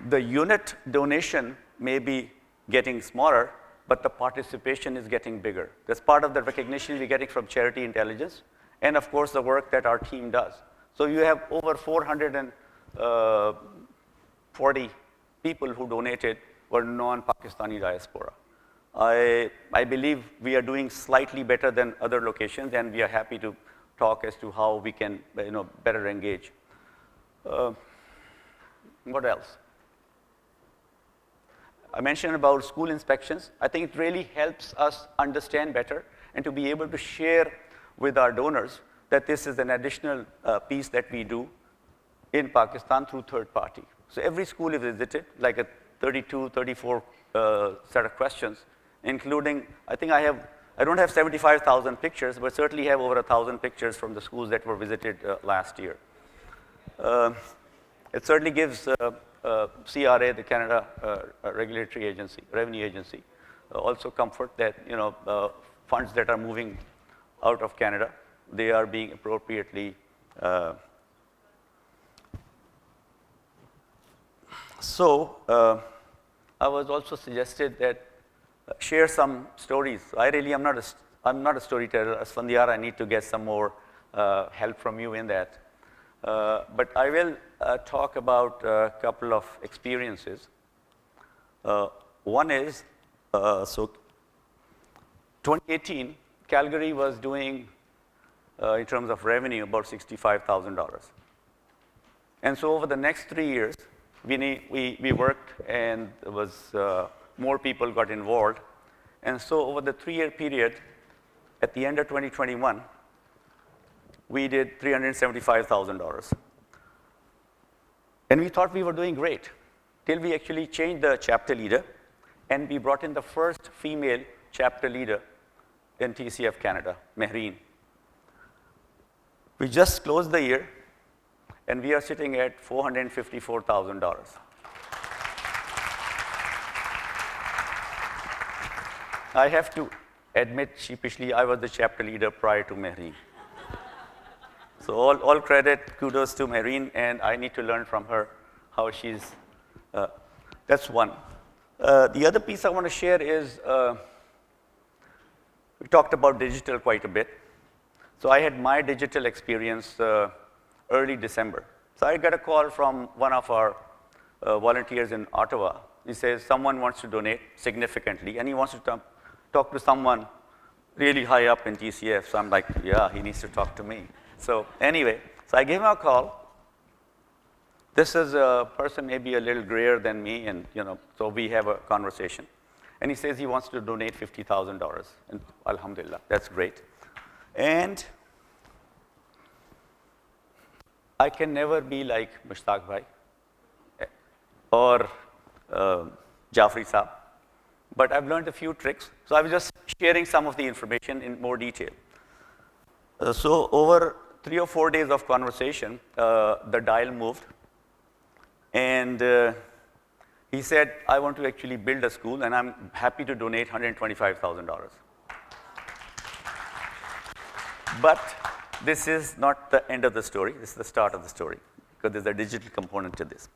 The unit donation may be getting smaller, but the participation is getting bigger. That's part of the recognition we're getting from Charity Intelligence, and of course the work that our team does. So you have over 440 people who donated were non-Pakistani diaspora. I believe we are doing slightly better than other locations, and we are happy to talk as to how we can better engage. What else? I mentioned about school inspections. I think it really helps us understand better and to be able to share with our donors that this is an additional piece that we do in Pakistan through third party. So every school is visited, like a 32, 34 set of questions, including, I don't have 75,000 pictures, but certainly have over 1,000 pictures from the schools that were visited last year. It certainly gives CRA, the Canada regulatory agency, revenue agency, also comfort that funds that are moving out of Canada, they are being appropriately. I was also suggested that share some stories. I'm not a storyteller. Asfandyar, I need to get some more help from you in that. But I will talk about a couple of experiences. One is, 2018, Calgary was doing, in terms of revenue, about $65,000. And so over the next 3 years, we worked, and there was more people got involved. And so over the 3-year period, at the end of 2021, we did $375,000. And we thought we were doing great, till we actually changed the chapter leader, and we brought in the first female chapter leader in TCF Canada, Mehreen. We just closed the year, and we are sitting at $454,000. I have to admit sheepishly, I was the chapter leader prior to Mehreen. So all credit, kudos to Mehreen, and I need to learn from her how she's, that's one. The other piece I want to share is, we talked about digital quite a bit. So I had my digital experience early December. So I got a call from one of our volunteers in Ottawa. He says someone wants to donate significantly, and he wants to talk to someone really high up in TCF. So I'm like, yeah, he needs to talk to me. So anyway, so I gave him a call. This is a person maybe a little grayer than me, and so we have a conversation. And he says he wants to donate $50,000. And alhamdulillah, that's great. And I can never be like Mushtaq Bhai or Jafri Saab, but I've learned a few tricks. So I was just sharing some of the information in more detail. So over 3 or 4 days of conversation, the dial moved, and he said, I want to actually build a school, and I'm happy to donate $125,000. But this is not the end of the story. This is the start of the story, because there's a digital component to this.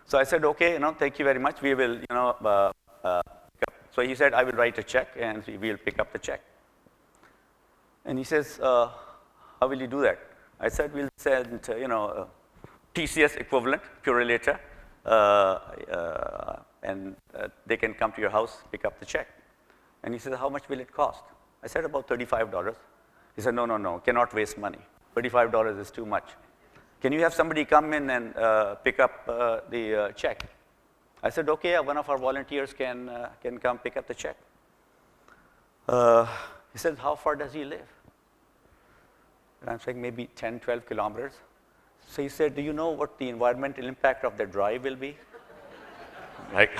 So I said, okay, thank you very much. We will, so he said, I will write a check, and we'll pick up the check. And he says, how will you do that? I said, we'll send, TCS equivalent, Purelator, and they can come to your house, pick up the check. And he said, how much will it cost? I said, about $35. He said, no, cannot waste money. $35 is too much. Can you have somebody come in and pick up the check? I said, okay, one of our volunteers can come pick up the check. He said, how far does he live? And I'm saying maybe 10, 12 kilometers. So he said, do you know what the environmental impact of the drive will be? Like,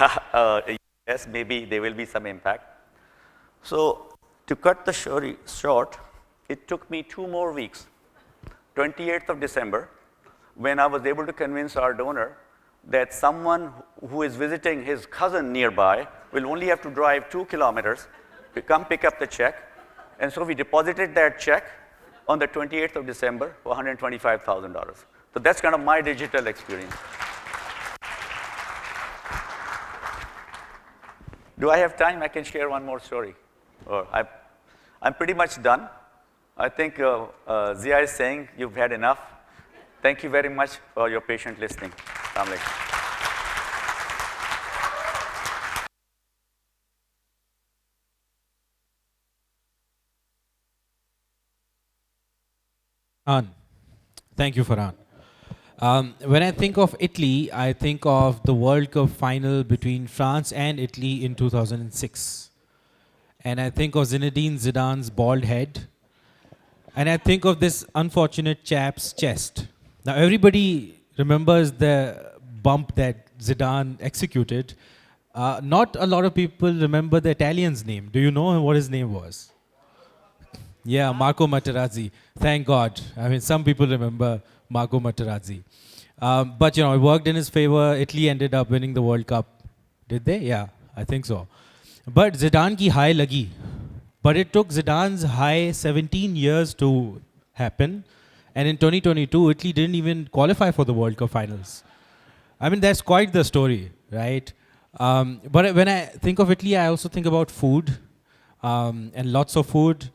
yes, maybe there will be some impact. So to cut the story short, it took me 2 more weeks, 28th of December, when I was able to convince our donor that someone who is visiting his cousin nearby will only have to drive 2 kilometers to come pick up the check. And so we deposited that check on the 28th of December for $125,000. So that's kind of my digital experience. Do I have time? I can share one more story. Or I'm pretty much done. I think Zia is saying you've had enough. Thank you very much for your patient listening. Assalamu alaikum. Thank you, Farhan. When I think of Italy, I think of the World Cup final between France and Italy in 2006. And I think of Zinedine Zidane's bald head. and I think of this unfortunate chap's chest. Now, everybody remembers the bump that Zidane executed. Not a lot of people remember the Italian's name. Do you know what his name was? Yeah, Marco Materazzi. Thank God. I mean, some people remember Marco Materazzi. But, you know, it worked in his favor. Italy ended up winning the World Cup. Did they? Yeah, I think so. But Zidane ki high lagi. But it took Zidane's high 17 years to happen. And in 2022, Italy didn't even qualify for the World Cup finals. I mean, that's quite the story, right? But when I think of Italy, I also think about food and lots of food.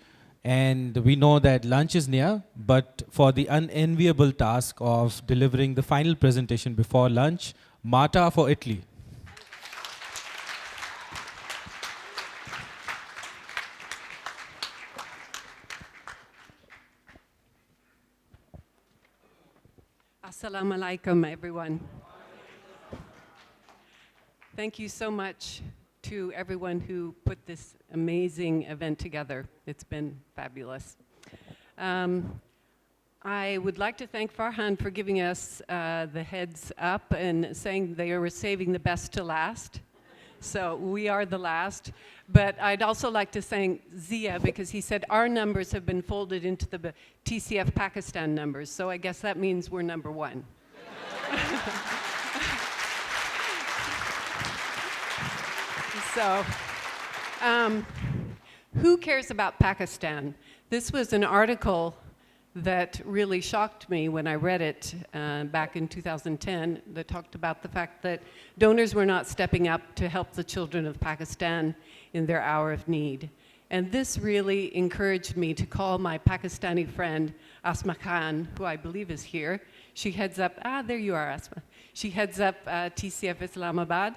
And we know that lunch is near, but for the unenviable task of delivering the final presentation before lunch, Marta for Italy. Assalamu alaikum, everyone. Thank you so much to everyone who put this amazing event together. It's been fabulous. I would like to thank Farhan for giving us the heads up and saying they were saving the best to last. So we are the last. But I'd also like to thank Zia because he said our numbers have been folded into the TCF Pakistan numbers. So I guess that means we're number one. So, who cares about Pakistan? This was an article that really shocked me when I read it back in 2010 that talked about the fact that donors were not stepping up to help the children of Pakistan in their hour of need. And this really encouraged me to call my Pakistani friend, Asma Khan, who I believe is here. She heads up, there you are, Asma. She heads up TCF Islamabad.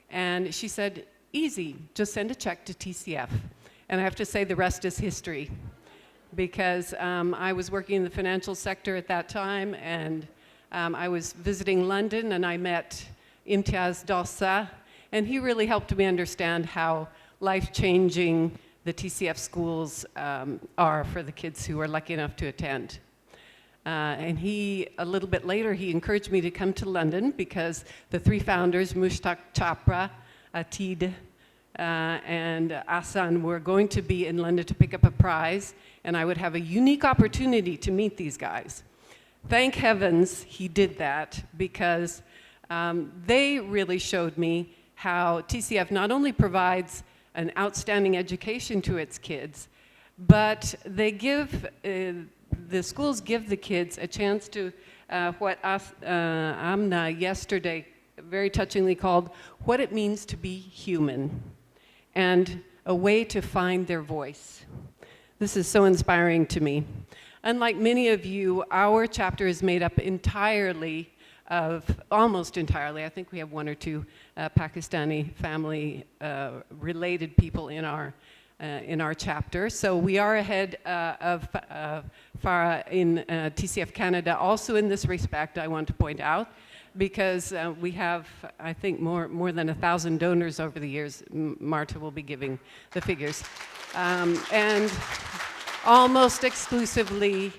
And she said, easy, just send a check to TCF. And I have to say the rest is history. Because I was working in the financial sector at that time, and I was visiting London, and I met Imtiaz Dossa, and he really helped me understand how life-changing the TCF schools are for the kids who are lucky enough to attend. And a little bit later, he encouraged me to come to London because the three founders, Mushtaq Chopra, Atid, and Hassan were going to be in London to pick up a prize, and I would have a unique opportunity to meet these guys. Thank heavens he did that because they really showed me how TCF not only provides an outstanding education to its kids, but they give, the schools give the kids a chance to what Amna yesterday very touchingly called what it means to be human, and a way to find their voice. This is so inspiring to me. Unlike many of you, our chapter is made up entirely of, almost entirely, I think we have one or two Pakistani family related people in our chapter. So we are ahead of Farah in TCF Canada, also in this respect, I want to point out, because we have, I think, more than 1,000 donors over the years. Marta will be giving the figures. And almost exclusively,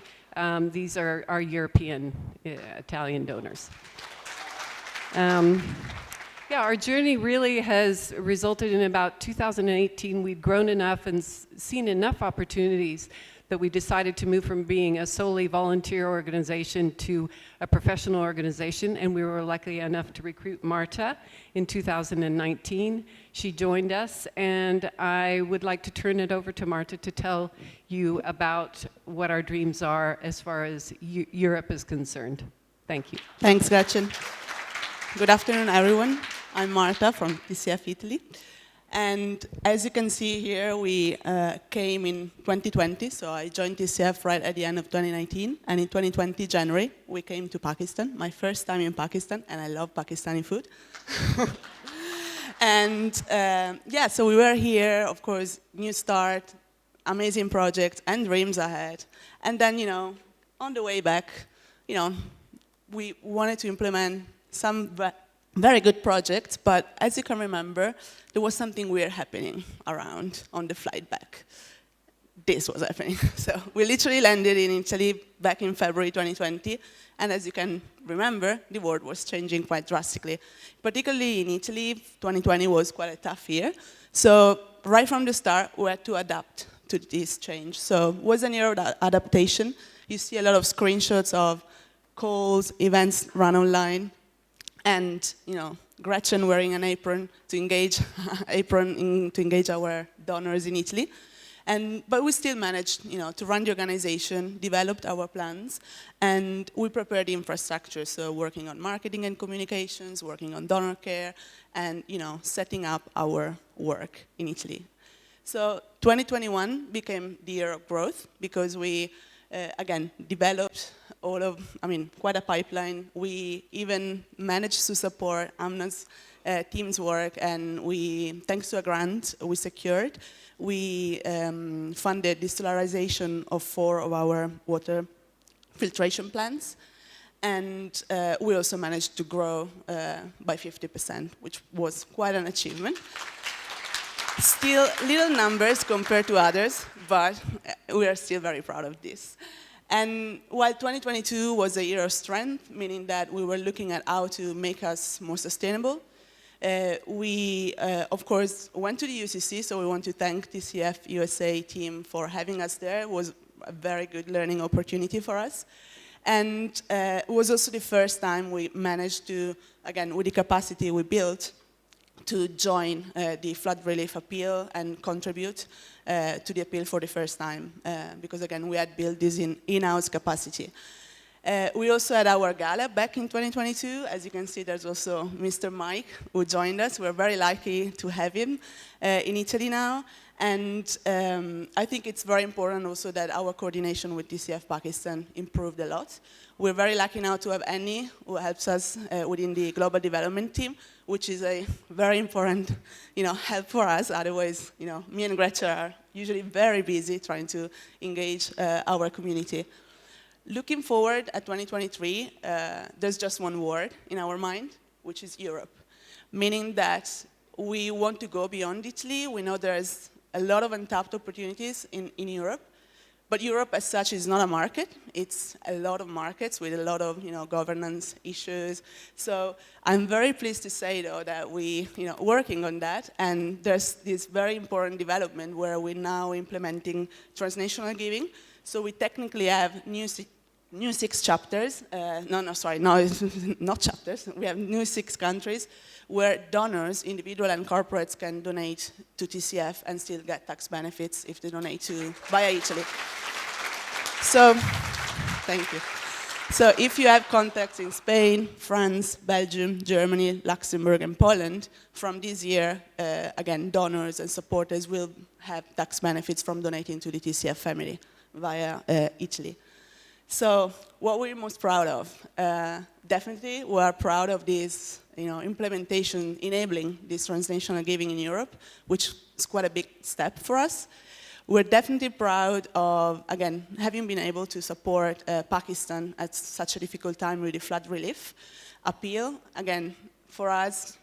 these are our European, Italian donors. Yeah, our journey really has resulted in about 2018, we'd grown enough and seen enough opportunities that we decided to move from being a solely volunteer organization to a professional organization, and we were lucky enough to recruit Marta in 2019. She joined us, and I would like to turn it over to Marta to tell you about what our dreams are as far as Europe is concerned. Thank you. Thanks, Gretchen. Good afternoon, everyone. I'm Marta from TCF Italy. And as you can see here, we came in 2020, so I joined TCF right at the end of 2019. And in 2020, January, we came to Pakistan, my first time in Pakistan, and I love Pakistani food. And yeah, so we were here, of course, new start, amazing project, and dreams ahead. And then, you know, on the way back, you know, we wanted to implement some very good projects, but as you can remember, there was something weird happening around on the flight back. this was happening. So we literally landed in Italy back in February 2020, and as you can remember, the world was changing quite drastically. Particularly in Italy, 2020 was quite a tough year. So right from the start, we had to adapt to this change. So it was an year of adaptation. You see a lot of screenshots of calls, events run online, and Gretchen wearing an apron to engage our donors in Italy. But we still managed, to run the organization, developed our plans, and we prepared the infrastructure. So working on marketing and communications, working on donor care, and setting up our work in Italy. So 2021 became the year of growth because we, again, developed quite a pipeline. We even managed to support Amna's team's work, and thanks to a grant we secured, we funded distillerization of 4 of our water filtration plants, and we also managed to grow by 50%, which was quite an achievement. Still little numbers compared to others, but we are still very proud of this. And while 2022 was a year of strength, meaning that we were looking at how to make us more sustainable, we, of course, went to the UCC, so we want to thank TCF USA team for having us there. It was a very good learning opportunity for us. And it was also the first time we managed to, again, with the capacity we built, to join the flood relief appeal and contribute to the appeal for the first time, because again, we had built this in-house capacity. We also had our gala back in 2022. As you can see, there's also Mr. Mike, who joined us. We're very lucky to have him in Italy now. And I think it's very important also that our coordination with TCF Pakistan improved a lot. We're very lucky now to have Annie, who helps us within the global development team, which is a very important, help for us. Otherwise, me and Gretchen are usually very busy trying to engage our community. Looking forward at 2023, there's just one word in our mind, which is Europe, meaning that we want to go beyond Italy. We know there's a lot of untapped opportunities in Europe, but Europe as such is not a market. It's a lot of markets with a lot of governance issues. So I'm very pleased to say, though, that we working on that, and there's this very important development where we're now implementing transnational giving. So we technically have new 6 chapters. Not chapters. We have new 6 countries where donors, individual and corporates, can donate to TCF and still get tax benefits if they donate to via Italy. So, thank you. So if you have contacts in Spain, France, Belgium, Germany, Luxembourg, and Poland, from this year, again, donors and supporters will have tax benefits from donating to the TCF family via Italy. So what we're most proud of, definitely we are proud of this implementation, enabling this transnational giving in Europe, which is quite a big step for us. We're definitely proud of, again, having been able to support Pakistan at such a difficult time with the flood relief appeal. Again, for us,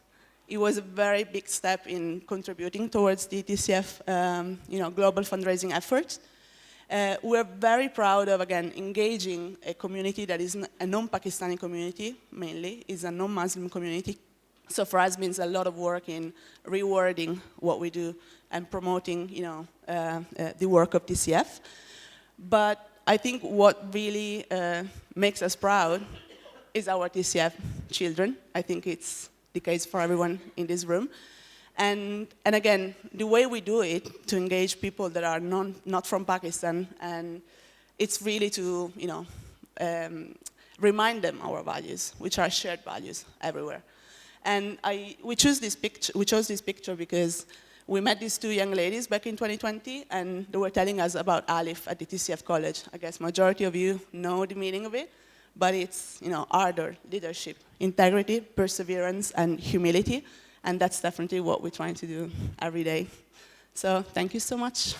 it was a very big step in contributing towards the TCF global fundraising efforts. We're very proud of, again, engaging a community that is a non-Pakistani community, mainly, is a non-Muslim community. So for us, it means a lot of work in rewarding what we do and promoting, the work of TCF. But I think what really makes us proud is our TCF children. I think it's the case for everyone in this room. And again, the way we do it to engage people that are not from Pakistan, and it's really to remind them our values, which are shared values everywhere. And we chose this picture because we met these 2 young ladies back in 2020, and they were telling us about Alif at the TCF College. I guess majority of you know the meaning of it, but it's ardor, leadership, integrity, perseverance, and humility. And that's definitely what we're trying to do every day. So thank you so much.